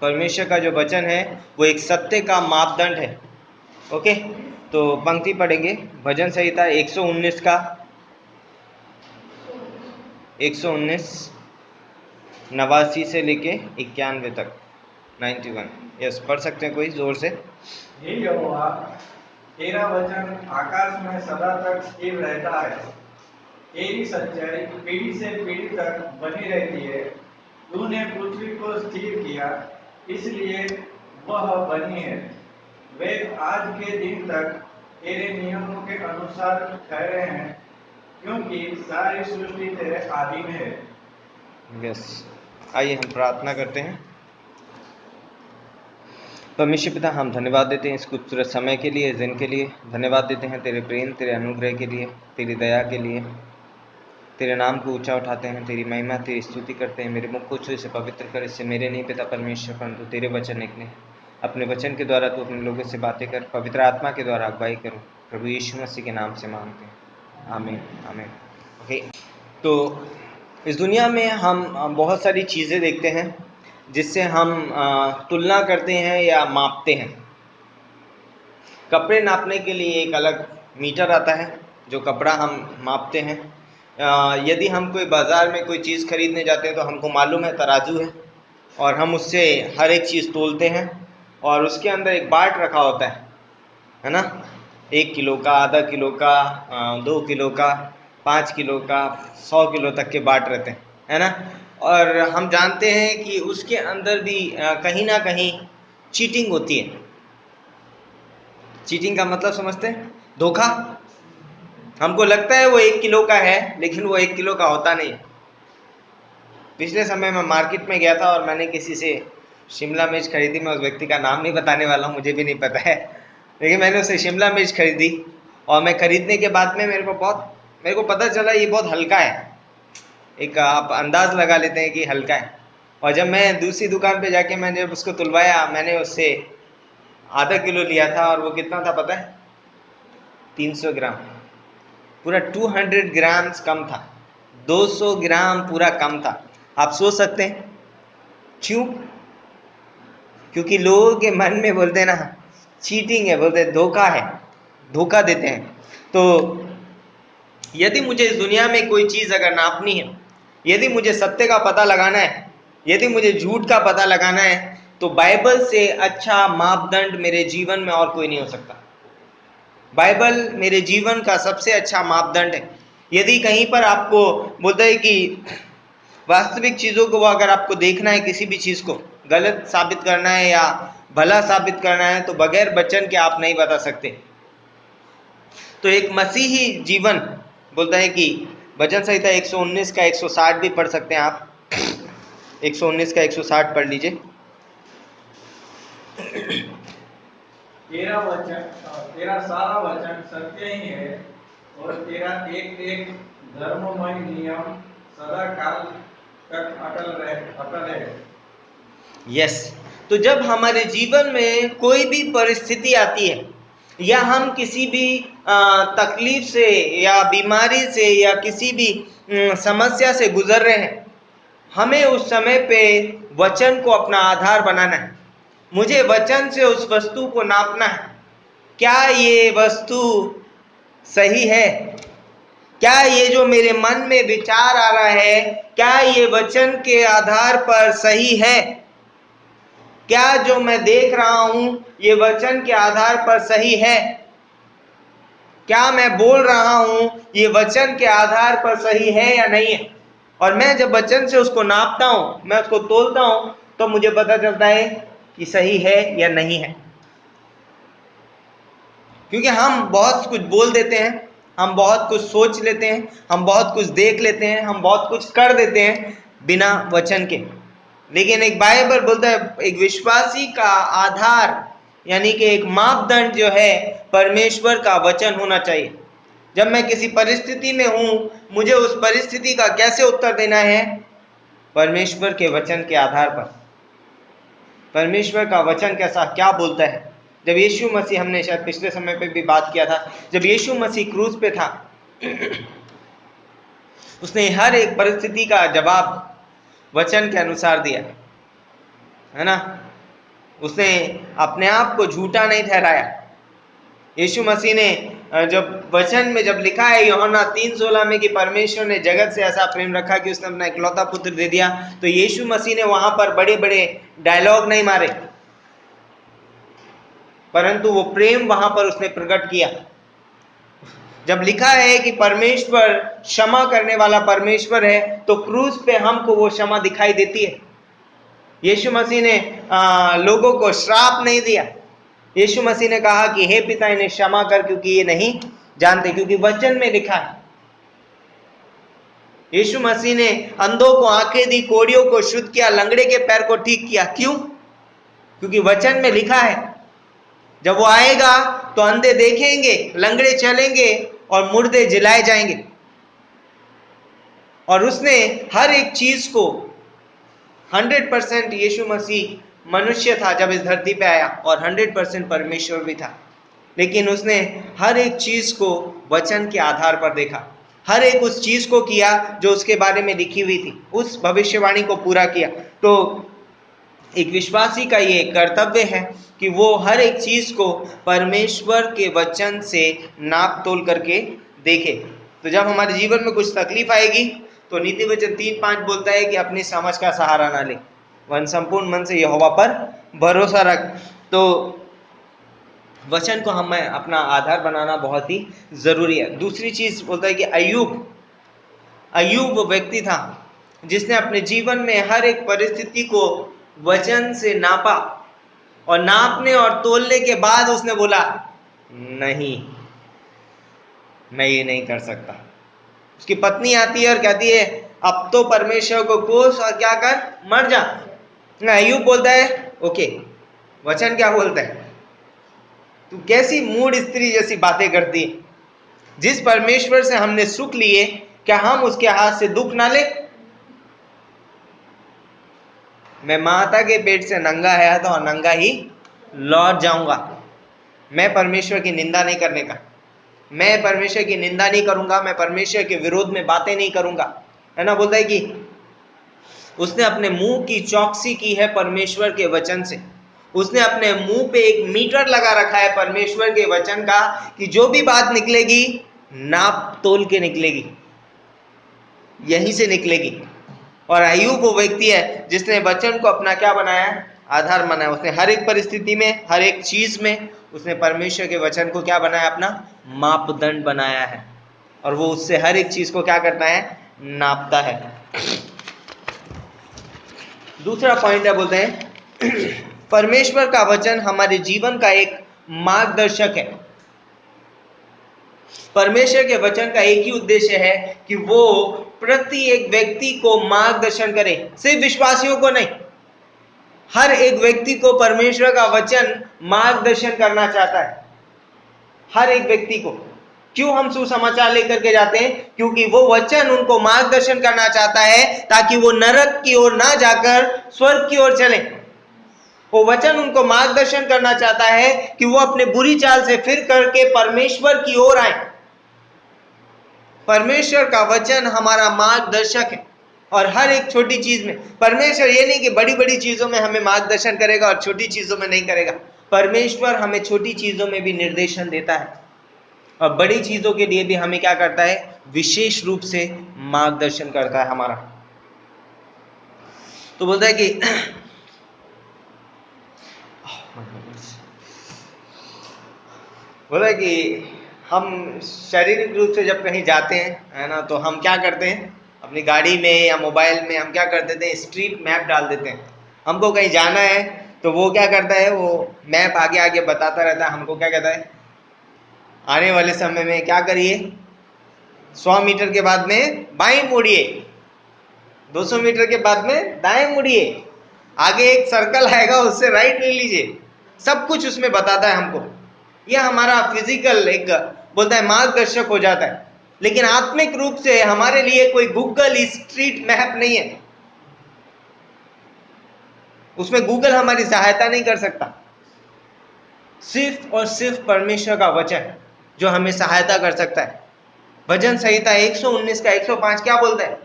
परमेश्वर का जो वचन है वो एक सत्य का मापदंड है। ओके, तो पंक्ति पढ़ेंगे भजन संहिता 119 का 119 89 से लेके 91 तक 91। यस, पढ़ सकते हैं कोई जोर से? हे यहोवा, तेरा वचन आकाश में सदा तक स्थिर रहता है। तेरी सच्चाई पीढ़ी से पीढ़ी तक बनी रहती है। तूने पृथ्वी को स्थिर किया, इसलिए वह बनी है। वे आज के दिन तक तेरे नियमों के अनुसार ठहरे हैं, क्योंकि सारी सृष्टि तेरे अधीन है। यस, आइए हम प्रार्थना करते हैं। परमेश्वर पिता, हम धन्यवाद देते हैं इस खूबसूरत समय के लिए, इस दिन के लिए। धन्यवाद देते हैं तेरे प्रेम, तेरे अनुग्रह के लिए, तेरी दया के लिए। तेरे नाम को ऊंचा उठाते हैं, तेरी महिमा, तेरी स्तुति करते हैं। मेरे मुख को छू, इसे पवित्र कर। इससे मेरे नहीं पिता परमेश्वर, परंतु तेरे वचन निकले। अपने वचन के द्वारा तू अपने लोगों से बातें कर, पवित्र आत्मा के द्वारा अगुवाई करो। प्रभु यीशु मसीह के नाम से मांगते हैं, आमीन आमीन। ओके, तो इस दुनिया में हम बहुत सारी चीज़ें देखते हैं जिससे हम तुलना करते हैं या मापते हैं। कपड़े नापने के लिए एक अलग मीटर आता है जो कपड़ा हम मापते हैं। यदि हम कोई बाज़ार में कोई चीज़ खरीदने जाते हैं तो हमको मालूम है तराजू है और हम उससे हर एक चीज़ तोलते हैं और उसके अंदर एक बाट रखा होता है ना? 1 किलो का, आधा किलो का, 2 किलो का, 5 किलो का, 100 किलो तक के बाट रहते हैं, है ना? और हम जानते हैं कि उसके अंदर भी कहीं ना कहीं चीटिंग होती है। चीटिंग का मतलब समझते हैं? धोखा। हमको लगता है वो 1 किलो का है, लेकिन वो 1 किलो का होता नहीं। पिछले समय में मार्केट में गया था और मैंने किसी से शिमला मिर्च खरीदी। मैं उस व्यक्ति का नाम नहीं बताने वाला हूँ, मुझे भी नहीं पता है, लेकिन मैंने उससे शिमला मिर्च खरीदी और मैं खरीदने के बाद में मेरे को पता चला ये बहुत हल्का है। एक आप अंदाज लगा लेते हैं कि हल्का है। और जब मैं दूसरी दुकान पे जाके मैंने उसको तुलवाया, मैंने उससे आधा किलो लिया था और वो कितना था पता है? 300 ग्राम। पूरा 200 ग्राम्स कम था, 200 ग्राम पूरा कम था। आप सोच सकते हैं क्यों? क्योंकि लोगों के मन में बोलते हैं ना, चीटिंग है, बोलते हैं धोखा है, धोखा देते हैं। तो यदि मुझे इस दुनिया में कोई चीज़ अगर नापनी है, यदि मुझे सत्य का पता लगाना है, यदि मुझे झूठ का पता लगाना है, तो बाइबल से अच्छा मापदंड मेरे जीवन में और कोई नहीं हो सकता। बाइबल मेरे जीवन का सबसे अच्छा मापदंड है। यदि कहीं पर आपको बोलता है कि वास्तविक चीज़ों को अगर आपको देखना है, किसी भी चीज़ को गलत साबित करना है या भला साबित करना है, तो बगैर वचन के आप नहीं बता सकते। तो एक मसीही जीवन बोलता है कि भजन संहिता 119 का 160 भी पढ़ सकते हैं आप। 119 का 160 पढ़ लीजिए। तेरा सारा वचन सत्य ही है और तेरा एक एक धर्ममय नियम सदा काल तक अटल है। यस, तो जब हमारे जीवन में कोई भी परिस्थिति आती है या हम किसी भी तकलीफ से या बीमारी से या किसी भी समस्या से गुजर रहे हैं, हमें उस समय पे वचन को अपना आधार बनाना है। मुझे वचन से उस वस्तु को नापना है। क्या ये वस्तु सही है? क्या ये जो मेरे मन में विचार आ रहा है, क्या ये वचन के आधार पर सही है? क्या जो मैं देख रहा हूं ये वचन के आधार पर सही है? क्या मैं बोल रहा हूं ये वचन के आधार पर सही है या नहीं है? और मैं जब वचन से उसको नापता हूं, मैं उसको तोलता हूं, तो मुझे पता चलता है कि सही है या नहीं है। क्योंकि हम बहुत कुछ बोल देते हैं, हम बहुत कुछ सोच लेते हैं, हम बहुत कुछ देख लेते हैं, हम बहुत कुछ कर देते हैं बिना वचन के। लेकिन एक बाइबल बोलता है एक विश्वासी का आधार यानी कि एक मापदंड जो है परमेश्वर का वचन होना चाहिए। जब मैं किसी परिस्थिति में हूं, मुझे उस परिस्थिति का कैसे उत्तर देना है? परमेश्वर के वचन के आधार पर। परमेश्वर का वचन कैसा क्या बोलता है? जब यीशु मसीह, हमने शायद पिछले समय पे भी बात किया था, जब यीशु मसीह क्रूस पे था उसने हर एक परिस्थिति का जवाब वचन के अनुसार दिया, है ना। उसने अपने आप को झूठा नहीं ठहराया। यीशु मसीह ने जब वचन में जब लिखा है यूहन्ना 3:16 में कि परमेश्वर ने जगत से ऐसा प्रेम रखा कि उसने अपना इकलौता पुत्र दे दिया, तो यीशु मसीह ने वहां पर बड़े बड़े डायलॉग नहीं मारे, परंतु वो प्रेम वहां पर उसने प्रकट किया। जब लिखा है कि परमेश्वर क्षमा करने वाला परमेश्वर है, तो क्रूस पे हमको वो क्षमा दिखाई देती है। यीशु मसीह ने लोगों को श्राप नहीं दिया। यीशु मसीह ने कहा कि हे पिता इन्हें क्षमा कर क्योंकि ये नहीं जानते, क्योंकि वचन में लिखा है। यीशु मसीह ने अंधों को आंखें दी, कोढ़ियों को शुद्ध किया, लंगड़े के पैर को ठीक किया। क्यों? क्योंकि वचन में लिखा है। जब वो आएगा तो अंधे देखेंगे, लंगड़े चलेंगे और मुर्दे जिलाए जाएंगे। और उसने हर एक चीज को 100% यीशु मसीह मनुष्य था जब इस धरती पे आया और 100% परमेश्वर भी था, लेकिन उसने हर एक चीज को वचन के आधार पर देखा। हर एक उस चीज को किया जो उसके बारे में लिखी हुई थी, उस भविष्यवाणी को पूरा किया। तो एक विश्वासी का ये कर्तव्य है कि वो हर एक चीज को परमेश्वर के वचन से नाप तोल करके देखे। तो जब हमारे जीवन में कुछ तकलीफ आएगी तो नीति वचन 3:5 बोलता है कि अपनी समझ का सहारा ना ले, वरन संपूर्ण मन से यहोवा पर भरोसा रख। तो वचन को हमें अपना आधार बनाना बहुत ही जरूरी है। दूसरी चीज बोलता है कि अय्यूब वो व्यक्ति था जिसने अपने जीवन में हर एक परिस्थिति को वचन से नापा, और नापने और तोलने के बाद उसने बोला नहीं, मैं ये नहीं कर सकता। उसकी पत्नी आती है और कहती है अब तो परमेश्वर को कोस और क्या कर, मर जा। अय्यूब बोलता है ओके, वचन क्या बोलता है? तू कैसी मूड स्त्री जैसी बातें करती है? जिस परमेश्वर से हमने सुख लिए, क्या हम उसके हाथ से दुख ना ले? मैं माता के पेट से नंगा आया था और नंगा ही लौट जाऊंगा। मैं परमेश्वर की निंदा नहीं करने का, मैं परमेश्वर की निंदा नहीं करूंगा, मैं परमेश्वर के विरोध में बातें नहीं करूंगा, है ना। बोलता है कि उसने अपने मुंह की चौकसी की है परमेश्वर के वचन से। उसने अपने मुंह पे एक मीटर लगा रखा है परमेश्वर के वचन का कि जो भी बात निकलेगी नाप तोल के निकलेगी, यहीं से निकलेगी। और अय्यूब वो व्यक्ति है जिसने वचन को अपना क्या बनाया, आधार बनाया। उसने हर एक परिस्थिति में, हर एक चीज में उसने परमेश्वर के वचन को क्या बनाया, अपना मापदंड बनाया है, और वो उससे हर एक चीज को क्या करता है, नापता है। दूसरा पॉइंट है, बोलते हैं परमेश्वर का वचन हमारे जीवन का एक मार्गदर्शक है। परमेश्वर के वचन का एक ही उद्देश्य है कि वो प्रति एक व्यक्ति को मार्गदर्शन करे, सिर्फ विश्वासियों को नहीं, हर एक व्यक्ति को परमेश्वर का वचन मार्गदर्शन करना चाहता है, हर एक व्यक्ति को। क्यों हम सुसमाचार लेकर के जाते हैं? क्योंकि वो वचन उनको मार्गदर्शन करना चाहता है ताकि वो नरक की ओर ना जाकर स्वर्ग की ओर चले। वो वचन उनको मार्गदर्शन करना चाहता है कि वो अपने बुरी चाल से फिर करके परमेश्वर की ओर आए। परमेश्वर का वचन हमारा मार्गदर्शक है, और हर एक छोटी चीज में। परमेश्वर ये नहीं कि बड़ी बड़ी चीजों में हमें मार्गदर्शन करेगा और छोटी चीजों में नहीं करेगा। परमेश्वर हमें छोटी चीजों में भी निर्देशन देता है, और बड़ी चीजों के लिए भी हमें क्या करता है, विशेष रूप से मार्गदर्शन करता है हमारा। तो बोलता है कि बोला कि हम शारीरिक रूप से जब कहीं जाते हैं, है ना, तो हम क्या करते हैं, अपनी गाड़ी में या मोबाइल में हम क्या कर देते हैं, स्ट्रीट मैप डाल देते हैं, हमको कहीं जाना है तो वो क्या करता है, वो मैप आगे आगे बताता रहता है। हमको क्या कहता है, आने वाले समय में क्या करिए, 100 मीटर के बाद में बाएं मुड़िए, 200 मीटर के बाद में दाएं मुड़िए, आगे एक सर्कल आएगा उससे राइट ले लीजिए। सब कुछ उसमें बताता है हमको। यह हमारा फिजिकल एक बोलता है मार्गदर्शक हो जाता है। लेकिन आत्मिक रूप से हमारे लिए कोई गूगल स्ट्रीट मैप नहीं है। उसमें गूगल हमारी सहायता नहीं कर सकता। सिर्फ और सिर्फ परमेश्वर का वचन जो हमें सहायता कर सकता है। भजन संहिता 119 का 105 क्या बोलता है,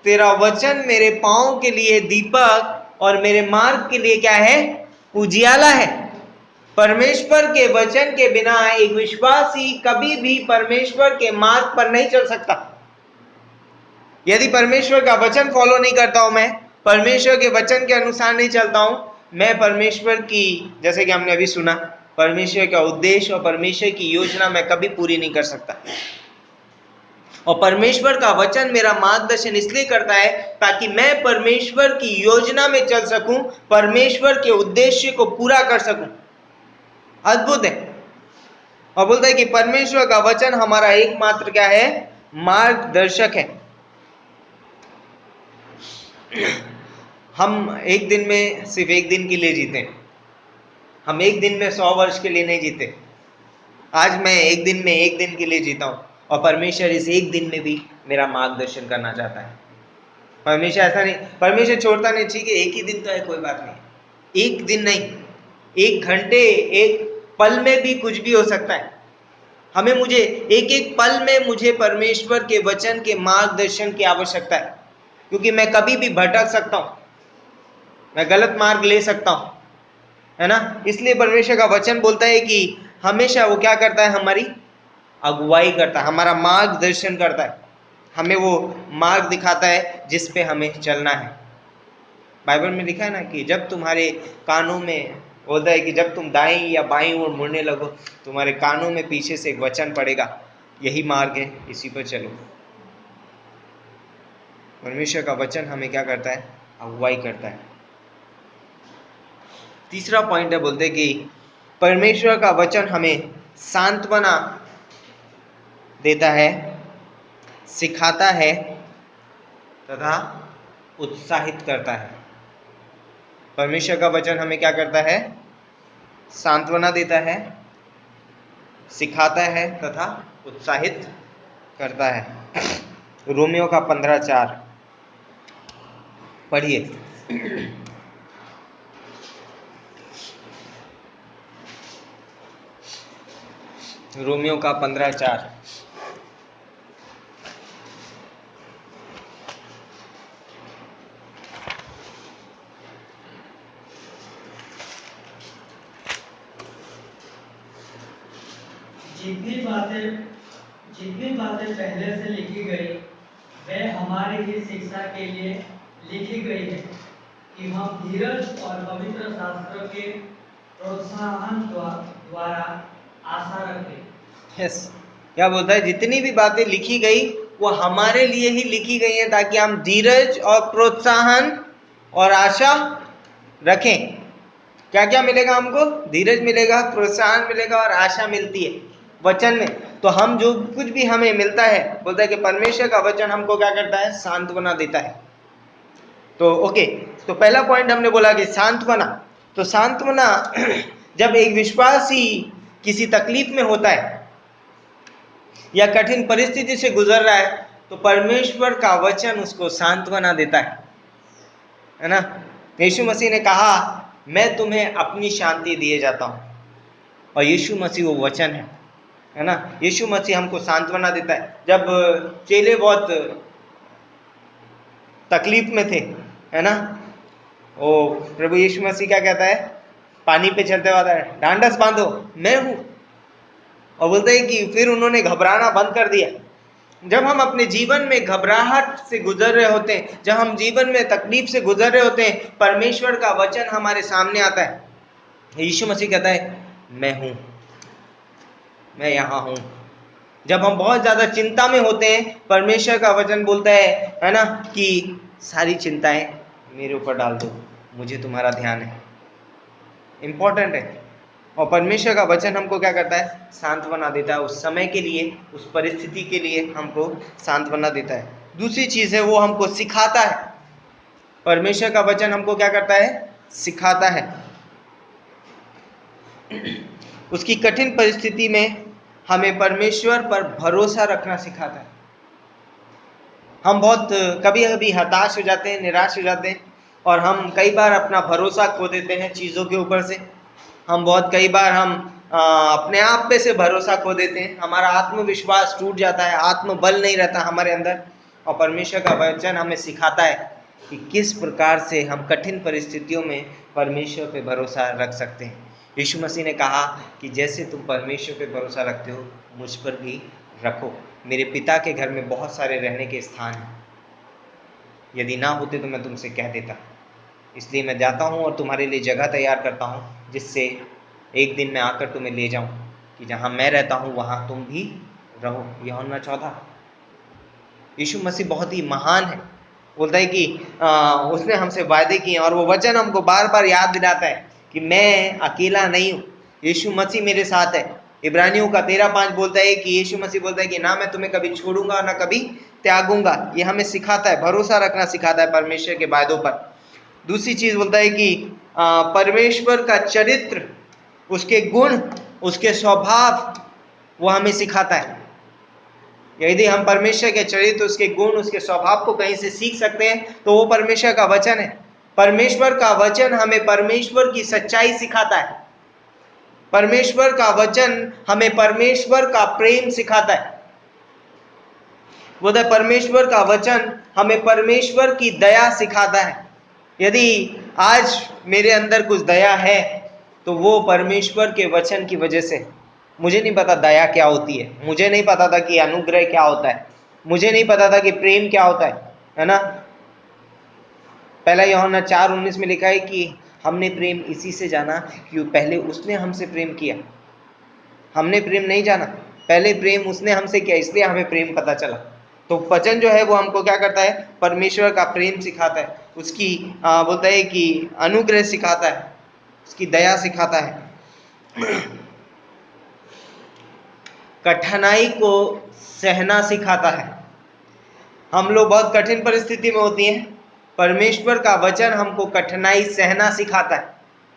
तेरा वचन मेरे पांव के लिए दीपक और मेरे मार्ग के लिए क्या है, उजियाला है। परमेश्वर के वचन के बिना एक विश्वासी कभी भी परमेश्वर के मार्ग पर नहीं चल सकता। यदि परमेश्वर का वचन फॉलो नहीं करता हूं, मैं परमेश्वर के वचन के अनुसार नहीं चलता हूं, मैं परमेश्वर की, जैसे कि हमने अभी सुना, परमेश्वर का उद्देश्य और परमेश्वर की योजना मैं कभी पूरी नहीं कर सकता। और परमेश्वर का वचन मेरा मार्गदर्शन इसलिए करता है ताकि मैं परमेश्वर की योजना में चल सकूं, परमेश्वर के उद्देश्य को पूरा कर सकूं। अद्भुत है। और बोलता है कि परमेश्वर का वचन हमारा एकमात्र क्या है, मार्गदर्शक है। हम एक दिन में सिर्फ एक दिन के लिए जीते, हम एक दिन में 100 वर्ष के लिए नहीं जीते। आज मैं एक दिन में एक दिन के लिए जीता हूं और परमेश्वर इस एक दिन में भी मेरा मार्गदर्शन करना चाहता है। परमेश्वर ऐसा नहीं, परमेश्वर छोड़ता नहीं, ठीक है एक ही दिन तो है, कोई बात नहीं, एक दिन नहीं, एक घंटे, एक पल में भी कुछ भी हो सकता है। हमें मुझे एक एक पल में मुझे परमेश्वर के वचन के मार्गदर्शन की आवश्यकता है, क्योंकि मैं कभी भी भटक सकता हूं, मैं गलत मार्ग ले सकता हूं, है ना। इसलिए परमेश्वर का वचन बोलता है कि हमेशा वो क्या करता है, हमारी अगुवाई करता है, हमारा मार्गदर्शन करता है, हमें वो मार्ग दिखाता है जिस पे हमें चलना है। बाइबल में लिखा है ना कि जब तुम्हारे कानों में, बोलता है कि जब तुम दाएं या बाईं ओर मुड़ने लगो, तुम्हारे कानों में पीछे से एक वचन पड़ेगा, यही मार्ग है, इसी पर चलो। परमेश्वर का वचन हमें क्या करता है, अगुवाई करता है। तीसरा पॉइंट है, बोलते कि परमेश्वर का वचन हमें सांत्वना देता है, सिखाता है तथा उत्साहित करता है। परमेश्वर का वचन हमें क्या करता है, सांत्वना देता है, सिखाता है तथा उत्साहित करता है। रोमियो का 15:4 पढ़िए। रोमियो का 15:4। जितनी बातें पहले से लिखी गई वे हमारी ही शिक्षा के लिए लिखी गई है कि हम धीरज और पवित्र शास्त्रों के प्रोत्साहन द्वारा आशा रखें। यस, क्या बोलता है, जितनी भी बातें लिखी गई वो हमारे लिए ही लिखी गई हैं ताकि हम धीरज और प्रोत्साहन और आशा रखें। क्या क्या मिलेगा हमको, धीरज मिलेगा, प्रोत्साहन मिलेगा और आशा मिलती है वचन में। तो हम जो कुछ भी हमें मिलता है, बोलता है कि परमेश्वर का वचन हमको क्या करता है, सांत्वना देता है। तो ओके, तो पहला पॉइंट हमने बोला कि सांत्वना। तो सांत्वना जब एक विश्वासी किसी तकलीफ में होता है या कठिन परिस्थिति से गुजर रहा है, तो परमेश्वर का वचन उसको सांत्वना देता है ना। यीशु मसीह ने कहा, मैं तुम्हें अपनी शांति दिए जाता हूं, और यीशु मसीह वो वचन है ना। यीशु मसीह हमको सांत्वना देता है। जब चेले बहुत तकलीफ में थे, है ना, वो प्रभु यीशु मसीह क्या कहता है, पानी पे चलते हुआ है, डांडस बांधो मैं हूं। और बोलते हैं कि फिर उन्होंने घबराना बंद कर दिया। जब हम अपने जीवन में घबराहट से गुजर रहे होते हैं, जब हम जीवन में तकलीफ से गुजर रहे होते हैं, परमेश्वर का वचन हमारे सामने आता है। यीशु मसीह कहता है, मैं हूं, मैं यहाँ हूं। जब हम बहुत ज्यादा चिंता में होते हैं, परमेश्वर का वचन बोलता है ना, कि सारी चिंताएं मेरे ऊपर डाल दो, मुझे तुम्हारा ध्यान है, इम्पोर्टेंट है। और परमेश्वर का वचन हमको क्या करता है? सांत्वना देता है, उस समय के लिए, उस परिस्थिति के लिए हमको सांत्वना देता है। दूसरी चीज है, वो हमको सिखाता है। परमेश्वर का वचन हमको क्या करता है? सिखाता है। उसकी कठिन परिस्थिति में हमें परमेश्वर पर भरोसा रखना सिखाता है। हम बहुत कभी कभी हताश हो जाते हैं, निराश हो जाते हैं, और हम कई बार अपना भरोसा खो देते हैं चीज़ों के ऊपर से। हम बहुत कई बार अपने आप पे से भरोसा खो देते हैं, हमारा आत्मविश्वास टूट जाता है, आत्मबल नहीं रहता हमारे अंदर। और परमेश्वर का वचन हमें सिखाता है कि किस प्रकार से हम कठिन परिस्थितियों में परमेश्वर पे भरोसा रख सकते हैं। यीशु मसीह ने कहा कि जैसे तुम परमेश्वर पे भरोसा रखते हो, मुझ पर भी रखो। मेरे पिता के घर में बहुत सारे रहने के स्थान हैं, यदि ना होते तो मैं तुमसे कह देता। इसलिए मैं जाता हूँ और तुम्हारे लिए जगह तैयार करता हूँ, जिससे एक दिन मैं आकर तुम्हें ले जाऊँ, कि जहाँ मैं रहता हूँ वहाँ तुम भी रहो। यूहन्ना 14। यीशु मसीह बहुत ही महान है। बोलता है कि उसने हमसे वायदे किए, और वो वचन हमको बार बार याद दिलाता है कि मैं अकेला नहीं हूँ, यीशु मसीह मेरे साथ है। इब्रानियों का 13:5 बोलता है कि यीशु मसीह बोलता है कि ना मैं तुम्हें कभी छोड़ूंगा ना कभी त्यागूंगा। ये हमें सिखाता है, भरोसा रखना सिखाता है परमेश्वर के वायदों पर। दूसरी चीज बोलता है कि परमेश्वर का चरित्र, उसके गुण, उसके स्वभाव, वो हमें सिखाता है। यदि हम परमेश्वर के चरित्र, उसके गुण, उसके स्वभाव को कहीं से सीख सकते हैं तो वो परमेश्वर का वचन है। परमेश्वर का वचन हमें परमेश्वर की सच्चाई सिखाता है। परमेश्वर का वचन हमें परमेश्वर का प्रेम सिखाता है। बोलता है परमेश्वर का वचन हमें परमेश्वर की दया सिखाता है। यदि आज मेरे अंदर कुछ दया है तो वो परमेश्वर के वचन की वजह से। मुझे नहीं पता दया क्या होती है, मुझे नहीं पता था कि अनुग्रह क्या होता है, मुझे नहीं पता था कि प्रेम क्या होता है ना। पहला यूहन्ना 4:19 में लिखा है कि हमने प्रेम इसी से जाना कि पहले उसने हमसे प्रेम किया। हमने प्रेम नहीं जाना, पहले प्रेम उसने हमसे किया, इसलिए हमें प्रेम पता चला। तो वचन जो है वो हमको क्या करता है? परमेश्वर का प्रेम सिखाता है, उसकी बोलता है कि अनुग्रह सिखाता है, उसकी दया सिखाता है, कठिनाई को सहना सिखाता है। हम लोग बहुत कठिन परिस्थिति में होती हैं, परमेश्वर का वचन हमको कठिनाई सहना सिखाता है।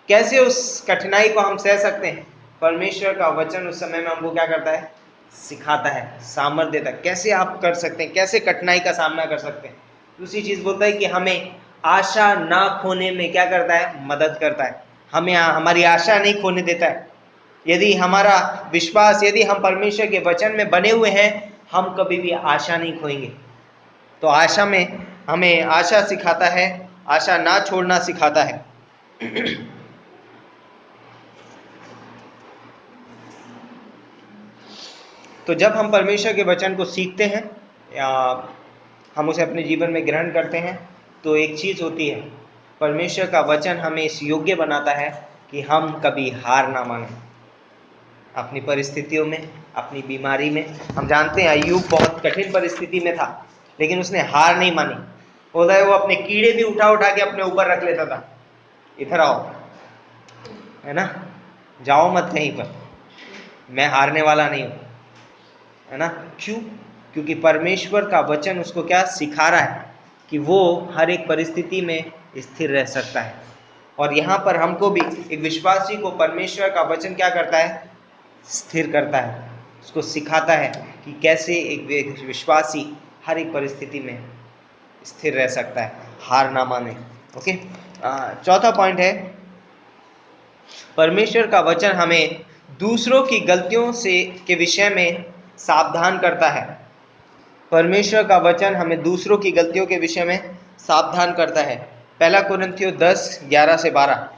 कैसे उस कठिनाई को हम सह सकते हैं? परमेश्वर का वचन उस समय में हमको क्या करता है? सिखाता है, सामर्थ्य देता है, कैसे आप कर सकते हैं, कैसे कठिनाई का सामना कर सकते हैं। दूसरी चीज बोलता है कि हमें आशा ना खोने में क्या करता है? मदद करता है, हमें हमारी आशा नहीं खोने देता है। यदि हमारा विश्वास, यदि हम परमेश्वर के वचन में बने हुए हैं, हम कभी भी आशा नहीं खोएंगे। तो आशा में हमें आशा सिखाता है, आशा ना छोड़ना सिखाता है। तो जब हम परमेश्वर के वचन को सीखते हैं या हम उसे अपने जीवन में ग्रहण करते हैं, तो एक चीज़ होती है, परमेश्वर का वचन हमें इस योग्य बनाता है कि हम कभी हार ना मानें अपनी परिस्थितियों में, अपनी बीमारी में। हम जानते हैं अय्यूब बहुत कठिन परिस्थिति में था, लेकिन उसने हार नहीं मानी। बोलता है वो अपने कीड़े भी उठा उठा के अपने ऊपर रख लेता था, इधर आओ, है ना, जाओ मत कहीं पर, मैं हारने वाला नहीं हूँ, है ना। क्यों? क्योंकि परमेश्वर का वचन उसको क्या सिखा रहा है कि वो हर एक परिस्थिति में स्थिर रह सकता है। और यहाँ पर हमको भी, एक विश्वासी को परमेश्वर का वचन क्या करता है? स्थिर करता है, उसको सिखाता है कि कैसे एक विश्वासी हर एक परिस्थिति में स्थिर रह सकता है, हार ना माने। ओके, चौथा पॉइंट है, परमेश्वर का वचन हमें दूसरों की गलतियों से के विषय में सावधान करता है। परमेश्वर का वचन हमें दूसरों की गलतियों के विषय में सावधान करता है। पहला कुरिन्थियों 10:11 से 12।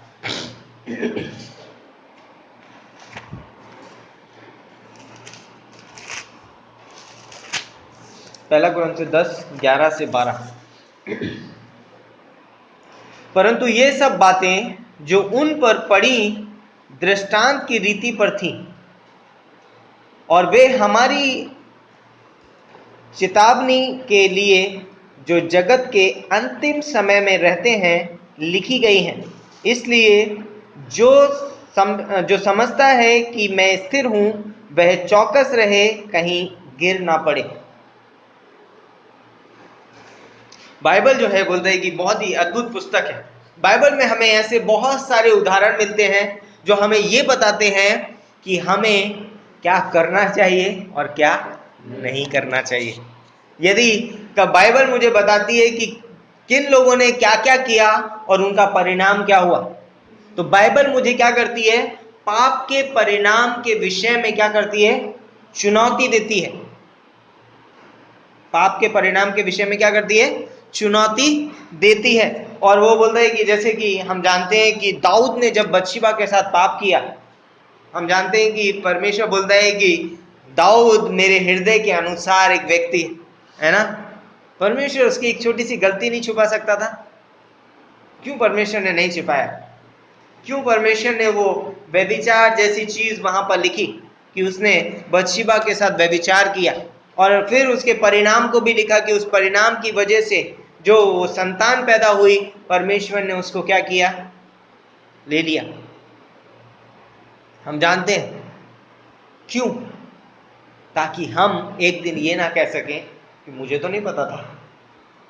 पहला कुरिन्थियों 10:11 से 12। परंतु ये सब बातें जो उन पर पड़ी दृष्टांत की रीति पर थीं, और वे हमारी चेतावनी के लिए जो जगत के अंतिम समय में रहते हैं लिखी गई हैं। इसलिए जो समझता है कि मैं स्थिर हूं वह चौकस रहे, कहीं गिर ना पड़े। बाइबल जो है बोलते हैं कि बहुत ही अद्भुत पुस्तक है। बाइबल में हमें ऐसे बहुत सारे उदाहरण मिलते हैं जो हमें ये बताते हैं कि हमें क्या करना चाहिए और क्या नहीं करना चाहिए। यदि बाइबल मुझे बताती है कि किन लोगों ने क्या क्या किया और उनका परिणाम क्या हुआ, तो बाइबल मुझे क्या करती है, पाप के परिणाम के विषय में क्या करती है, चुनौती देती है। पाप के परिणाम के विषय में क्या करती है, चुनौती देती है। और वो बोलता है कि जैसे कि हम जानते हैं कि दाऊद ने जब बत्शेबा के साथ पाप किया, हम जानते हैं कि परमेश्वर बोलता है कि दाऊद मेरे हृदय के अनुसार एक व्यक्ति है ना। परमेश्वर उसकी एक छोटी सी गलती नहीं छुपा सकता था? क्यों परमेश्वर ने नहीं छिपाया? क्यों परमेश्वर ने वो व्यभिचार जैसी चीज वहां पर लिखी कि उसने बत्शेबा के साथ व्यभिचार किया, और फिर उसके परिणाम को भी लिखा कि उस परिणाम की वजह से जो संतान पैदा हुई, परमेश्वर ने उसको क्या किया, ले लिया। हम जानते हैं क्यों? ताकि हम एक दिन ये ना कह सकें कि मुझे तो नहीं पता था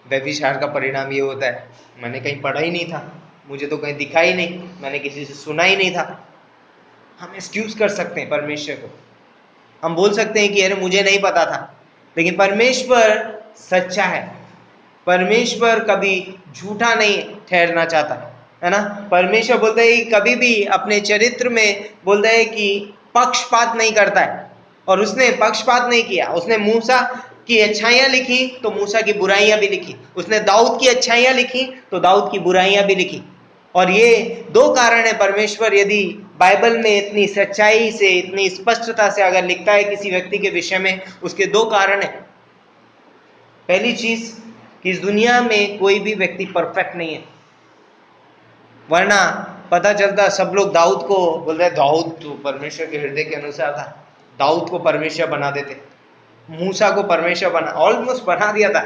व्यभिचार का परिणाम ये होता है, मैंने कहीं पढ़ा ही नहीं था, मुझे तो कहीं दिखा ही नहीं, मैंने किसी से सुना ही नहीं था। हम एक्सक्यूज कर सकते हैं परमेश्वर को, हम बोल सकते हैं कि अरे मुझे नहीं पता था। लेकिन परमेश्वर सच्चा है, परमेश्वर कभी झूठा नहीं ठहरना चाहता है ना। परमेश्वर बोलता है कि कभी भी अपने चरित्र में बोलता है कि पक्षपात नहीं करता है, और उसने पक्षपात नहीं किया। उसने मूसा की अच्छाइयां लिखी तो मूसा की बुराइयां भी लिखी, उसने दाऊद की अच्छाइयां लिखी तो दाऊद की बुराइयां भी लिखी। और ये दो कारण है, परमेश्वर यदि बाइबल में इतनी सच्चाई से, इतनी स्पष्टता से अगर लिखता है किसी व्यक्ति के विषय में, उसके दो कारण है। पहली चीज कि इस दुनिया में कोई भी व्यक्ति परफेक्ट नहीं है, वरना पता चलता सब लोग दाऊद को बोल रहे दाऊद तो परमेश्वर के हृदय के अनुसार था, दाऊद को परमेश्वर बना देते, मूसा को परमेश्वर बना, ऑलमोस्ट बना दिया था।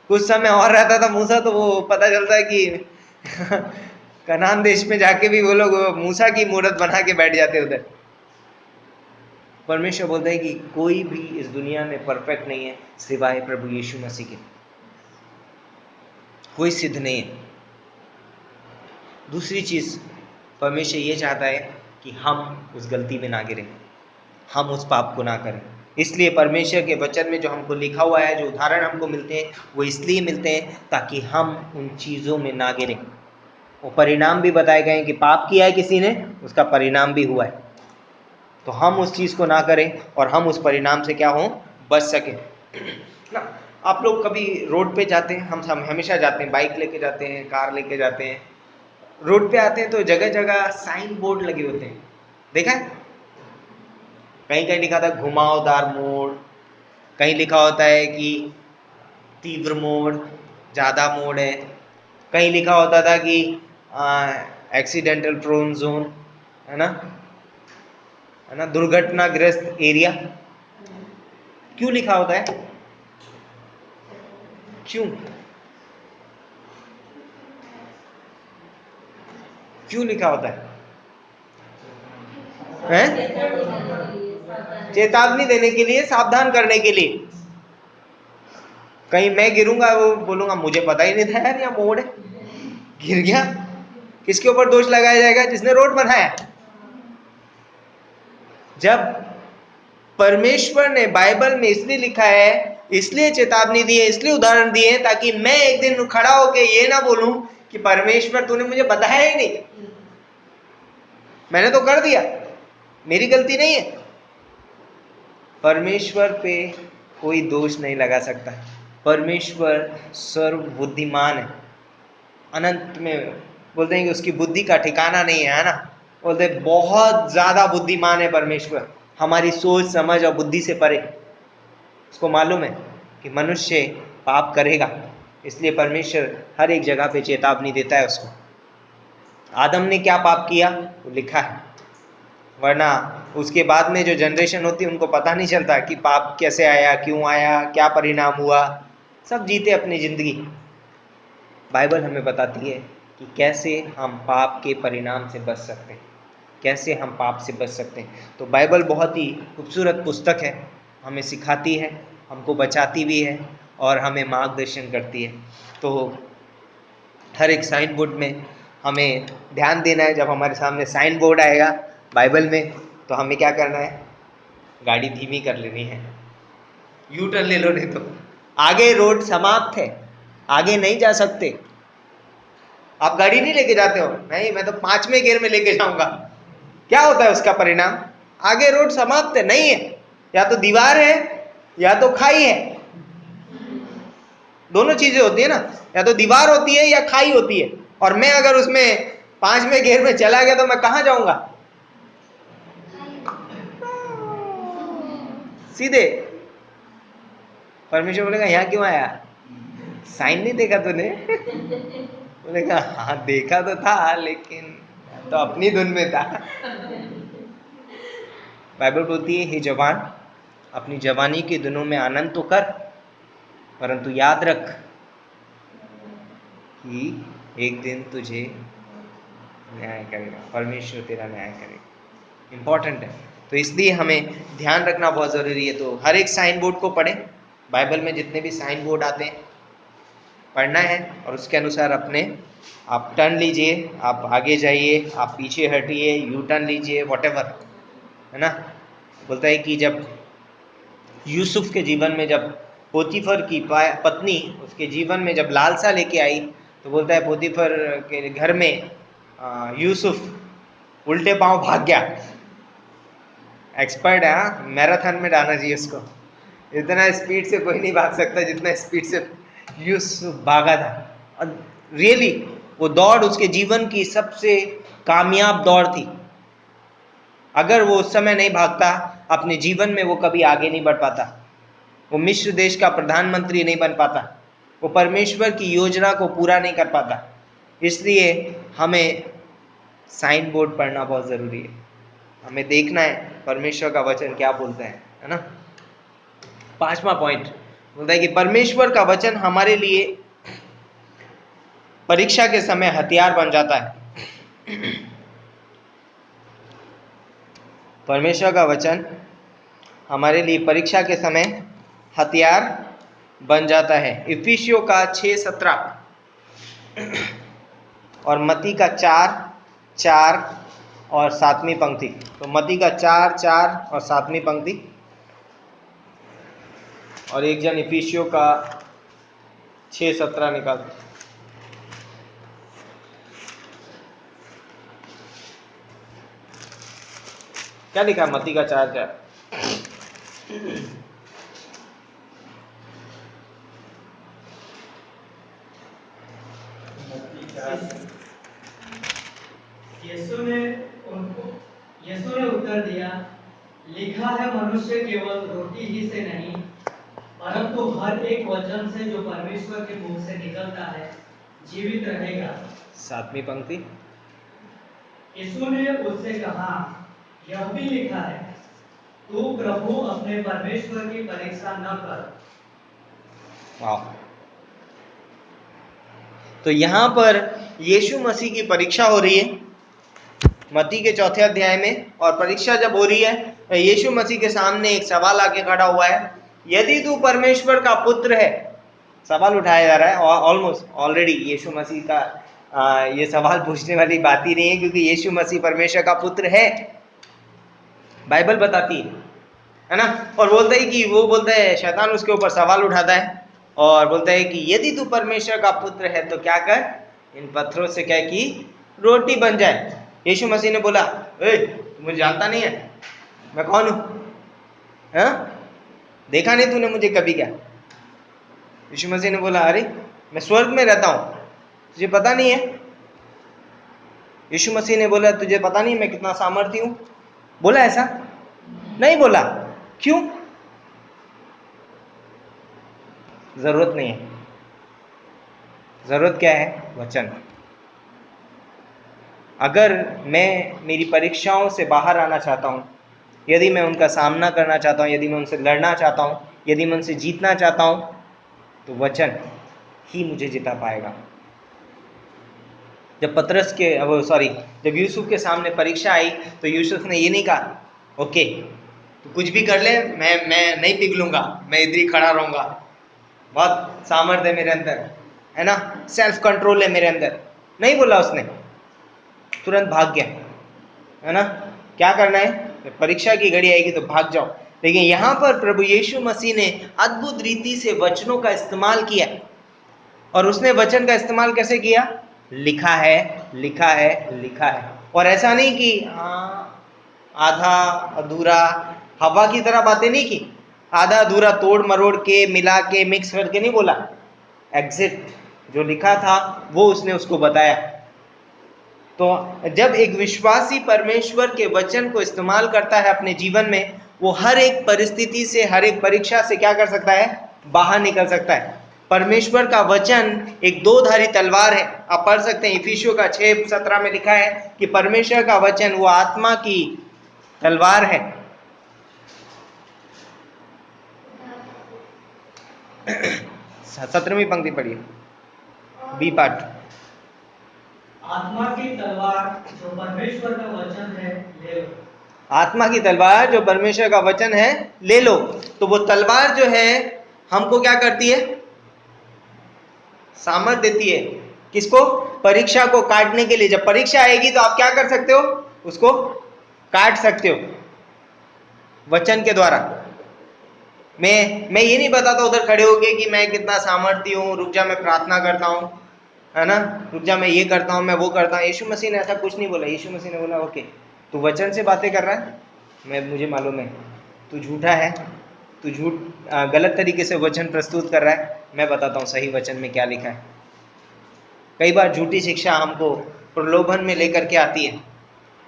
कुछ समय और रहता था मूसा तो वो पता चलता है कि कनान देश में जाके भी वो लोग मूसा की मूर्त बना के बैठ जाते उधर। परमेश्वर बोलता है कि कोई भी इस दुनिया में परफेक्ट नहीं है सिवाय प्रभु यीशु मसीह के, कोई सिद्ध नहीं है। दूसरी चीज, परमेश्वर ये चाहता है कि हम उस गलती में ना गिरें, हम उस पाप को ना करें। इसलिए परमेश्वर के वचन में जो हमको लिखा हुआ है, जो उदाहरण हमको मिलते हैं, वो इसलिए मिलते हैं ताकि हम उन चीज़ों में ना गिरें। वो परिणाम भी बताए गए हैं कि पाप किया है किसी ने, उसका परिणाम भी हुआ है, तो हम उस चीज़ को ना करें और हम उस परिणाम से क्या हों, बच सकें ना। आप लोग कभी रोड पे जाते हैं, हम हमेशा जाते हैं, बाइक लेके जाते हैं, कार लेके जाते हैं, रोड पे आते हैं तो जगह जगह साइन बोर्ड लगे होते हैं, देखा है? कहीं कहीं लिखा था घुमावदार मोड़, कहीं लिखा होता है कि तीव्र मोड़, ज़्यादा मोड़ है, कहीं लिखा होता था कि एक्सीडेंटल प्रोन जोन, है ना, दुर्घटनाग्रस्त एरिया। क्यों लिखा होता है? क्यों लिखा होता है? चेतावनी देने के लिए, सावधान करने के लिए। कहीं मैं गिरूंगा, वो बोलूंगा मुझे पता ही नहीं था यार यहाँ मोड़ है, गिर गया। किसके ऊपर दोष लगाया जाएगा? जिसने रोड बनाया। जब परमेश्वर ने बाइबल में इसलिए लिखा है, इसलिए चेतावनी दी है, इसलिए उदाहरण दिए हैं, ताकि मैं एक दिन खड़ा होके ये ना बोलूं कि परमेश्वर तूने मुझे बताया ही नहीं, मैंने तो कर दिया, मेरी गलती नहीं है। परमेश्वर पे कोई दोष नहीं लगा सकता। परमेश्वर सर्वबुद्धिमान है, अनंत में बोलते हैं कि उसकी बुद्धि का ठिकाना नहीं है ना। बोलते बहुत ज्यादा बुद्धिमान है परमेश्वर, हमारी सोच समझ और बुद्धि से परे। उसको मालूम है कि मनुष्य पाप करेगा, इसलिए परमेश्वर हर एक जगह पे चेतावनी देता है उसको। आदम ने क्या पाप किया वो लिखा है, वरना उसके बाद में जो जनरेशन होती है उनको पता नहीं चलता कि पाप कैसे आया, क्यों आया, क्या परिणाम हुआ, सब जीते अपनी जिंदगी। बाइबल हमें बताती है कि कैसे हम पाप के परिणाम से बच सकते हैं, कैसे हम पाप से बच सकते हैं। तो बाइबल बहुत ही खूबसूरत पुस्तक है, हमें सिखाती है, हमको बचाती भी है और हमें मार्गदर्शन करती है। तो हर एक साइन बोर्ड में हमें ध्यान देना है, जब हमारे सामने साइन बोर्ड आएगा बाइबल में तो हमें क्या करना है, गाड़ी धीमी कर लेनी है, यू टर्न ले लो, नहीं तो आगे रोड समाप्त है, आगे नहीं जा सकते। आप गाड़ी नहीं लेके जाते हो, नहीं मैं तो 5वें गियर में लेके जाऊंगा, क्या होता है उसका परिणाम, आगे रोड समाप्त है, नहीं है, या तो दीवार है या तो खाई है, दोनों चीजें होती है ना, या तो दीवार होती है या खाई होती है। और मैं अगर उसमें 5वें गियर में चला गया तो मैं कहां जाऊंगा, सीधे। परमेश्वर बोलेगा यहाँ क्यों आया, साइन नहीं देखा तूने बोलेगा हाँ देखा तो था लेकिन तो अपनी धुन में था। बाइबल बोलती है, हे जवान अपनी जवानी के दिनों में आनंद तो कर, परंतु याद रख कि एक दिन तुझे न्याय करेगा, परमेश्वर तेरा न्याय करेगा। इम्पॉर्टेंट है, तो इसलिए हमें ध्यान रखना बहुत ज़रूरी है। तो हर एक साइन बोर्ड को पढ़ें, बाइबल में जितने भी साइन बोर्ड आते हैं पढ़ना है और उसके अनुसार अपने आप टर्न लीजिए, आप आगे जाइए, आप पीछे हटिए, यू टर्न लीजिए, वॉटेवर, है ना। बोलता है कि जब यूसुफ के जीवन में, जब पोतीफर की पत्नी उसके जीवन में जब लालसा लेके आई, तो बोलता है पोतीफर के घर में यूसुफ उल्टे पांव भाग गया। एक्सपर्ट है, हाँ, मैराथन में डालना चाहिए उसको, इतना स्पीड से कोई नहीं भाग सकता जितना स्पीड से यूसुफ भागा था। और रियली वो दौड़ उसके जीवन की सबसे कामयाब दौड़ थी। अगर वो उस समय नहीं भागता, अपने जीवन में वो कभी आगे नहीं बढ़ पाता, वो मिस्र देश का प्रधानमंत्री नहीं बन पाता, वो परमेश्वर की योजना को पूरा नहीं कर पाता। इसलिए हमें साइन बोर्ड पढ़ना बहुत ज़रूरी है, हमें देखना है परमेश्वर का वचन क्या बोलता है ना। 5वां पॉइंट बोलता है कि परमेश्वर का वचन हमारे लिए परीक्षा के समय हथियार बन जाता है। परमेश्वर का वचन हमारे लिए परीक्षा के समय हथियार बन जाता है। इफिसियों का 6:17 और मत्ती का 4:4 और 7वीं पंक्ति। तो मत्ती का 4:4 और 7वीं पंक्ति, और एक जन इफिसियों का 6:17 निकाल। क्या लिखा है मत्ती का 4:4? यीशु ने उत्तर दिया, लिखा है मनुष्य केवल रोटी ही से नहीं परंतु हर एक वचन से जो परमेश्वर के मुख से निकलता है जीवित रहेगा। 7वीं पंक्ति। यीशु ने उससे कहा, यह भी लिखा है, तू प्रभु अपने परमेश्वर की परीक्षा न कर। वाह। तो यहाँ पर यीशु मसीह की परीक्षा हो रही है मत्ती के 4थे अध्याय में, और परीक्षा जब हो रही है तो यीशु मसीह के सामने एक सवाल आके खड़ा हुआ है, यदि तू परमेश्वर का पुत्र है। सवाल उठाया जा रहा है, और ऑलमोस्ट ऑलरेडी यीशु मसीह का ये सवाल पूछने वाली बात ही नहीं है, क्योंकि यीशु मसीह परमेश्वर का पुत्र है, बाइबल बताती है ना। और बोलता है कि वो बोलता है, शैतान उसके ऊपर सवाल उठाता है और बोलता है कि यदि तू परमेश्वर का पुत्र है तो क्या कर, इन पत्थरों से क्या कि रोटी बन जाए। यीशु मसीह ने बोला, तू मुझे जानता नहीं है, मैं कौन हूँ, देखा नहीं तूने मुझे कभी क्या? यीशु मसीह ने बोला, अरे मैं स्वर्ग में रहता हूँ, तुझे पता नहीं है? यीशु मसीह ने बोला, तुझे पता नहीं मैं कितना सामर्थी हूँ? बोला ऐसा? नहीं बोला। क्यों? जरूरत नहीं है। जरूरत क्या है? वचन। अगर मैं मेरी परीक्षाओं से बाहर आना चाहता हूँ, यदि मैं उनका सामना करना चाहता हूँ, यदि मैं उनसे लड़ना चाहता हूँ, यदि मैं उनसे जीतना चाहता हूँ, तो वचन ही मुझे जिता पाएगा। जब यूसुफ के सामने परीक्षा आई तो यूसुफ ने ये नहीं कहा ओके तो कुछ भी कर ले, मैं नहीं पिघलूंगा, मैं इधर ही खड़ा रहूंगा, बहुत सामर्थ्य है मेरे अंदर, है ना, सेल्फ कंट्रोल है मेरे अंदर, नहीं बोला उसने, तुरंत भाग गया, है ना। क्या करना है, परीक्षा की घड़ी आएगी तो भाग जाओ। लेकिन यहाँ पर प्रभु यीशु मसीह ने अद्भुत रीति से वचनों का इस्तेमाल किया, और उसने वचन का इस्तेमाल कैसे किया, लिखा है लिखा है लिखा है। और ऐसा नहीं कि आधा अधूरा हवा की तरह बातें नहीं की, आधा अधूरा तोड़ मरोड़ के मिला के मिक्स करके नहीं बोला, एग्जैक्ट जो लिखा था वो उसने उसको बताया। तो जब एक विश्वासी परमेश्वर के वचन को इस्तेमाल करता है अपने जीवन में, वो हर एक परिस्थिति से, हर एक परीक्षा से क्या कर सकता है, बाहर निकल सकता है। परमेश्वर का वचन एक दो-धारी तलवार है। आप पढ़ सकते हैं इफिसियों का 6:17 में लिखा है कि परमेश्वर का वचन वो आत्मा की तलवार है। 17वीं पंक्ति पढ़िए, बी पार्ट। आत्मा की तलवार जो परमेश्वर का वचन है ले लो। आत्मा की तलवार जो परमेश्वर का वचन है ले लो। तो वो तलवार जो है हमको क्या करती है, सामर्थ देती है, किसको, परीक्षा को काटने के लिए। जब परीक्षा आएगी तो आप क्या कर सकते हो, उसको काट सकते हो वचन के द्वारा। मैं ये नहीं बताता उधर खड़े होके कि मैं कितना सामर्थ्य हूँ, रुक जा मैं प्रार्थना करता हूँ, है ना, रुक जा मैं ये करता हूँ, मैं वो करता हूँ। यीशु मसीह ने ऐसा कुछ नहीं बोला। यीशु मसीह ने बोला ओके तू वचन से बातें कर रहा है, मुझे मालूम है तू झूठा है, तू गलत तरीके से वचन प्रस्तुत कर रहा है, मैं बताता हूँ सही वचन में क्या लिखा है। कई बार झूठी शिक्षा हमको प्रलोभन में लेकर के आती है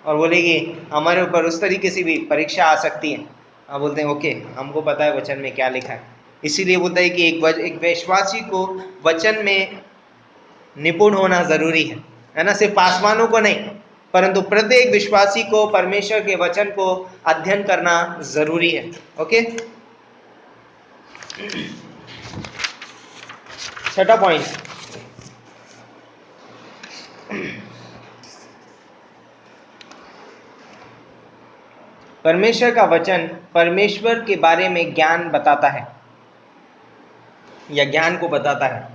और बोलेगी हमारे ऊपर उस तरीके से भी परीक्षा आ सकती है। हम बोलते हैं ओके हमको पता है वचन में क्या लिखा है। इसीलिए बोलता है कि एक विश्वासी को वचन में निपुण होना जरूरी है ना, सिर्फ पासवानों को नहीं परंतु प्रत्येक विश्वासी को परमेश्वर के वचन को अध्ययन करना जरूरी है। ओके, छठा पॉइंट, परमेश्वर का वचन परमेश्वर के बारे में ज्ञान बताता है या ज्ञान को बताता है।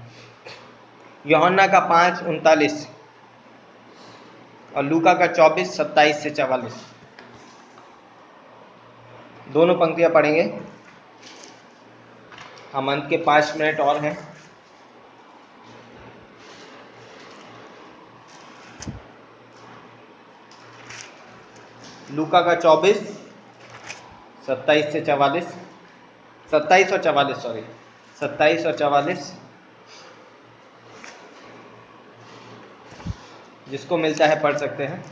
यूहन्ना का 5:39 और लूका का 24:27 से 44 दोनों पंक्तियां पढ़ेंगे। हम अंत के 5 मिनट और हैं। लूका का 27 से 44, 27 और 44 सॉरी 27 और 44, जिसको मिलता है पढ़ सकते हैं।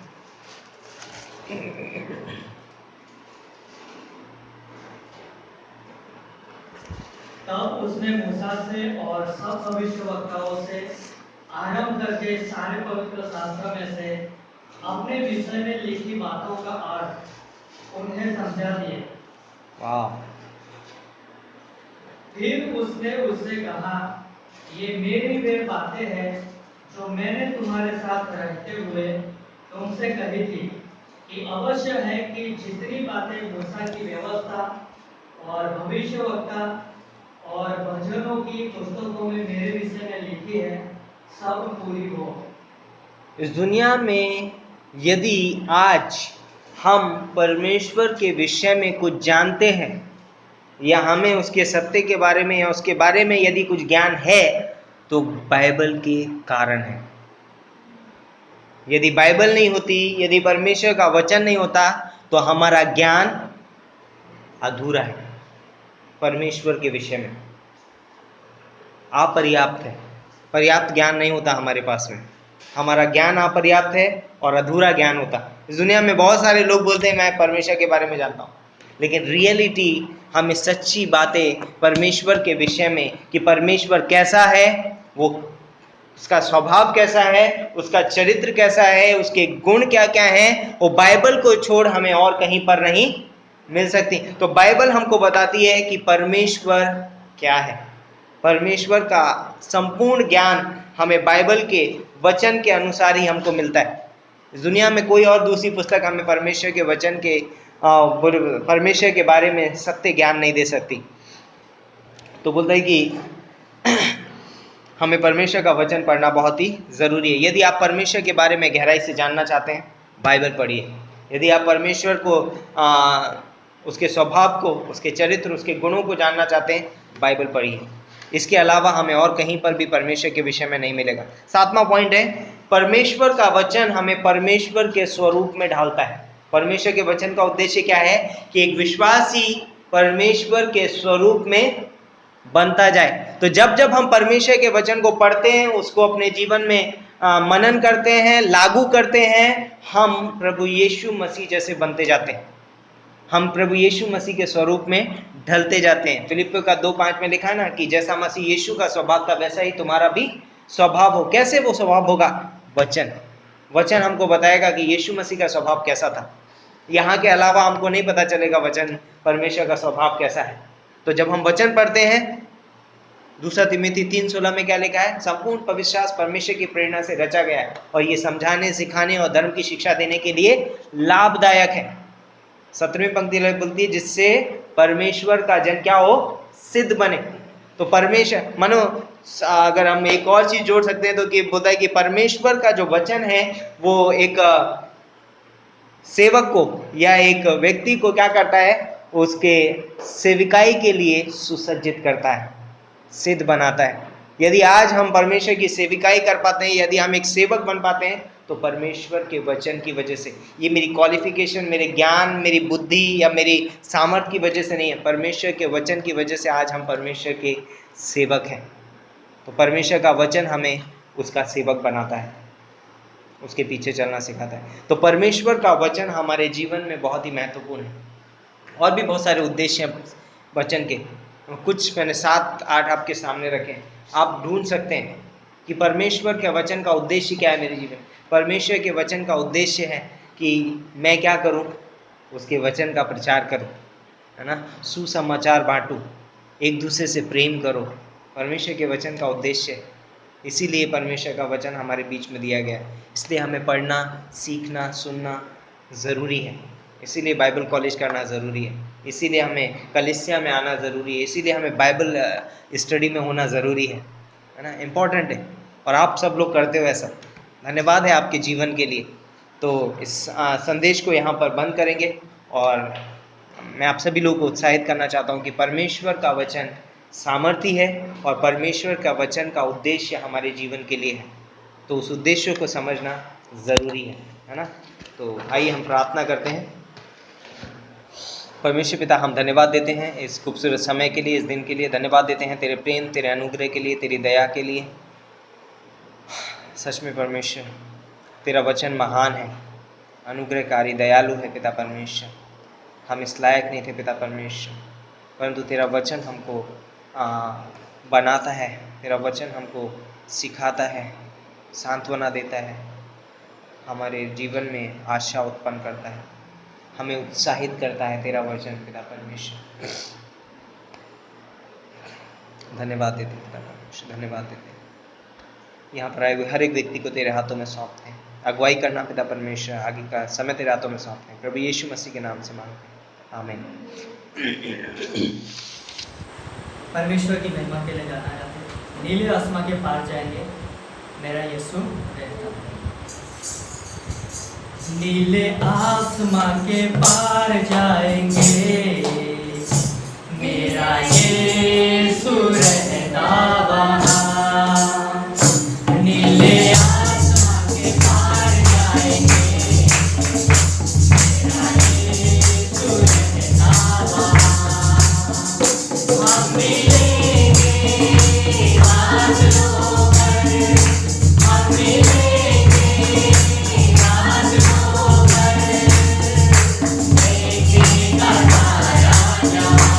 तब उसने मूसा से और सब भविष्यवक्ताओं से आरंभ करके सारे पवित्र शास्त्र में से अपने विषय में लिखी बातों का अर्थ उन्हें समझा दिए। वाह। फिर उसने उससे कहा, ये मेरी वे बातें हैं जो मैंने तुम्हारे साथ रहते हुए तुमसे कही थी कि अवश्य है कि जितनी बातें मूसा की व्यवस्था और भविष्यवक्ता और भजनों की पुस्तकों में मेरे विषय में लिखी है सब पूरी हो। इस दुनिया में यदि आज हम परमेश्वर के विषय में कुछ जानते हैं या हमें उसके सत्य के बारे में या उसके बारे में यदि कुछ ज्ञान है तो बाइबल के कारण है। यदि बाइबल नहीं होती, यदि परमेश्वर का वचन नहीं होता तो हमारा ज्ञान अधूरा है। परमेश्वर के विषय में अपर्याप्त है, पर्याप्त ज्ञान नहीं होता हमारे पास में, हमारा ज्ञान अपर्याप्त है और अधूरा ज्ञान होता। इस दुनिया में बहुत सारे लोग बोलते हैं मैं परमेश्वर के बारे में जानता हूँ, लेकिन रियलिटी हमें सच्ची बातें परमेश्वर के विषय में कि परमेश्वर कैसा है, वो उसका स्वभाव कैसा है, उसका चरित्र कैसा है, उसके गुण क्या क्या हैं, वो बाइबल को छोड़ हमें और कहीं पर नहीं मिल सकती। तो बाइबल हमको बताती है कि परमेश्वर क्या है। परमेश्वर का संपूर्ण ज्ञान हमें बाइबल के वचन के अनुसार ही हमको मिलता है। इस दुनिया में कोई और दूसरी पुस्तक हमें परमेश्वर के वचन के परमेश्वर के बारे में सत्य ज्ञान नहीं दे सकती। तो बोलता है कि हमें परमेश्वर का वचन पढ़ना बहुत ही ज़रूरी है। यदि आप परमेश्वर के बारे में गहराई से जानना चाहते हैं, बाइबल पढ़िए। यदि आप परमेश्वर को उसके स्वभाव को, उसके चरित्र, उसके गुणों को जानना चाहते हैं, बाइबल पढ़िए। इसके अलावा हमें और कहीं पर भी परमेश्वर के विषय में नहीं मिलेगा। 7वां पॉइंट है, परमेश्वर का वचन हमें परमेश्वर के स्वरूप में ढालता है। परमेश्वर के वचन का उद्देश्य क्या है कि एक विश्वासी परमेश्वर के स्वरूप में बनता जाए। तो जब जब हम परमेश्वर के वचन को पढ़ते हैं, उसको अपने जीवन में मनन करते हैं, लागू करते हैं, हम प्रभु यीशु मसीह जैसे बनते जाते हैं। हम प्रभु यीशु मसीह के स्वरूप में ढलते जाते हैं। फिलिपियों का 2:5 में लिखा है ना कि जैसा मसीह यीशु का स्वभाव था वैसा ही तुम्हारा भी स्वभाव हो। कैसे वो स्वभाव होगा? वचन हमको बताएगा कि यीशु मसीह का स्वभाव कैसा था। यहाँ के अलावा हमको नहीं पता चलेगा वचन परमेश्वर का स्वभाव कैसा है। तो जब हम वचन पढ़ते हैं, 2 तिमोथी 3:16 में क्या लिखा है? संपूर्ण पवित्र शास्त्र परमेश्वर की प्रेरणा से रचा गया है और ये समझाने, सिखाने और धर्म की शिक्षा देने के लिए लाभदायक है। 17वीं पंक्ति बोलती है जिससे परमेश्वर का जन क्या हो? सिद्ध बने। तो परमेश्वर मानो अगर हम एक और चीज जोड़ सकते हैं तो कि बोलता है कि परमेश्वर का जो वचन है वो एक सेवक को या एक व्यक्ति को क्या करता है? उसके सेविकाई के लिए सुसज्जित करता है, सिद्ध बनाता है। यदि आज हम परमेश्वर की सेविकाई कर पाते हैं, यदि हम एक सेवक बन पाते हैं, तो परमेश्वर के वचन की वजह से। ये मेरी क्वालिफिकेशन, मेरे ज्ञान, मेरी बुद्धि या मेरी सामर्थ्य की वजह से नहीं है, परमेश्वर के वचन की वजह से आज हम परमेश्वर के सेवक हैं। तो परमेश्वर का वचन हमें उसका सेवक बनाता है, उसके पीछे चलना सिखाता है। तो परमेश्वर का वचन हमारे जीवन में बहुत ही महत्वपूर्ण है। और भी बहुत सारे उद्देश्य हैं वचन के, कुछ मैंने 7-8 आपके सामने रखे। आप ढूंढ सकते हैं कि परमेश्वर के वचन का उद्देश्य क्या है मेरे जीवन। परमेश्वर के वचन का उद्देश्य है कि मैं क्या करूं? उसके वचन का प्रचार करूं, है ना, सुसमाचार बांटूं, एक दूसरे से प्रेम करो। परमेश्वर के वचन का उद्देश्य है। इसीलिए परमेश्वर का वचन हमारे बीच में दिया गया है। इसलिए हमें पढ़ना, सीखना, सुनना ज़रूरी है। इसीलिए बाइबल कॉलेज करना ज़रूरी है। इसीलिए हमें कलीसिया में आना ज़रूरी है। इसीलिए हमें बाइबल स्टडी में होना ज़रूरी है ना, इम्पॉर्टेंट है। और आप सब लोग करते हो ऐसा, धन्यवाद है आपके जीवन के लिए। तो इस संदेश को यहाँ पर बंद करेंगे और मैं आप सभी लोगों को उत्साहित करना चाहता हूँ कि परमेश्वर का वचन सामर्थी है और परमेश्वर का वचन का उद्देश्य हमारे जीवन के लिए है। तो उस उद्देश्य को समझना ज़रूरी है ना। तो आइए हम प्रार्थना करते हैं। परमेश्वर पिता, हम धन्यवाद देते हैं इस खूबसूरत समय के लिए, इस दिन के लिए। धन्यवाद देते हैं तेरे प्रेम, तेरे अनुग्रह के लिए, तेरी दया के लिए। सच में परमेश्वर, तेरा वचन महान है, अनुग्रहकारी, दयालु है पिता परमेश्वर। हम इस लायक नहीं थे पिता परमेश्वर, परंतु तेरा वचन हमको बनाता है, तेरा वचन हमको सिखाता है, सांत्वना देता है, हमारे जीवन में आशा उत्पन्न करता है, हमें उत्साहित करता है तेरा वचन पिता परमेश्वर। धन्यवाद देते हैं पिता परमेश्वर, धन्यवाद देते हैं। यहाँ पर आए हुए हर एक व्यक्ति को तेरे हाथों में सौंपते हैं। अगुवाई करना पिता परमेश्वर, आगे का समय तेरे हाथों में सौंपते हैं। प्रभु यीशु मसीह के नाम से मांगते हैं, आमीन। परमेश्वर की महिमा के लिए गाना गाते हैं। नीले आसमां के पार जाएंगे, मेरा यीशु रहता है। नीले आसमां के पार जाएंगे, मेरा यीशु रहता वहाँ। नीले आसमां के पार जाएंगे, मेरा यीशु रहता वहाँ। हम मिलेंगे बादलों पर, हम मिलेंगे बादलों पर, देखेगा तारा जहाँ।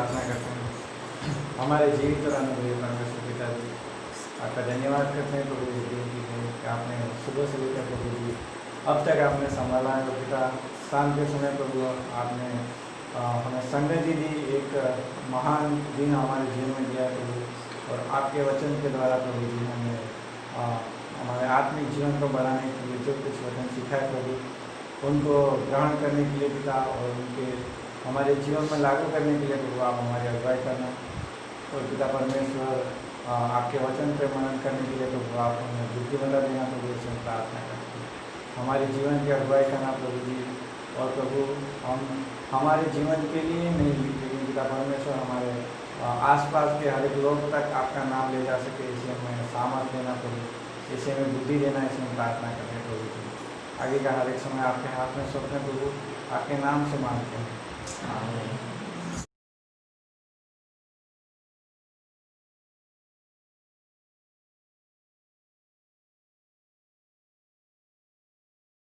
प्रार्थना करते हैं। हमारे जीवित और अनुभवी परमेश्वर पिताजी, आपका धन्यवाद करते हैं प्रभु जी कि आपने सुबह से लेकर प्रभु जी अब तक आपने संभाला है। पिता, शाम के समय प्रभु आपने हमें संगति दी, एक महान दिन हमारे जीवन में दिया प्रभु, और आपके वचन के द्वारा प्रभु जी हमें हमारे आत्मिक जीवन को बढ़ाने के लिए जो कुछ वचन सिखाए प्रभु, उनको ग्रहण करने के लिए पिता, और उनके हमारे जीवन में लागू करने के लिए प्रभु आप हमारी अगुवाई करना। और पिता परमेश्वर, आपके वचन पर मनन करने के लिए प्रभु आप हमें बुद्धिमत्ता देना प्रभु, इसमें प्रार्थना करते हैं। हमारे जीवन की अगुवाई करना प्रभु जी, और प्रभु हम हमारे जीवन के लिए नहीं, लेकिन पिता परमेश्वर हमारे आसपास के हर एक लोग तक आपका नाम ले जा सके, इसे हमें सामर्थ देना प्रभु, इसे हमें बुद्धि देना, इसमें प्रार्थना करते हैं प्रभु जी। आगे का हर एक समय आपके हाथ में सौंपते हैं प्रभु, आपके नाम से मांगते हैं, आमीन।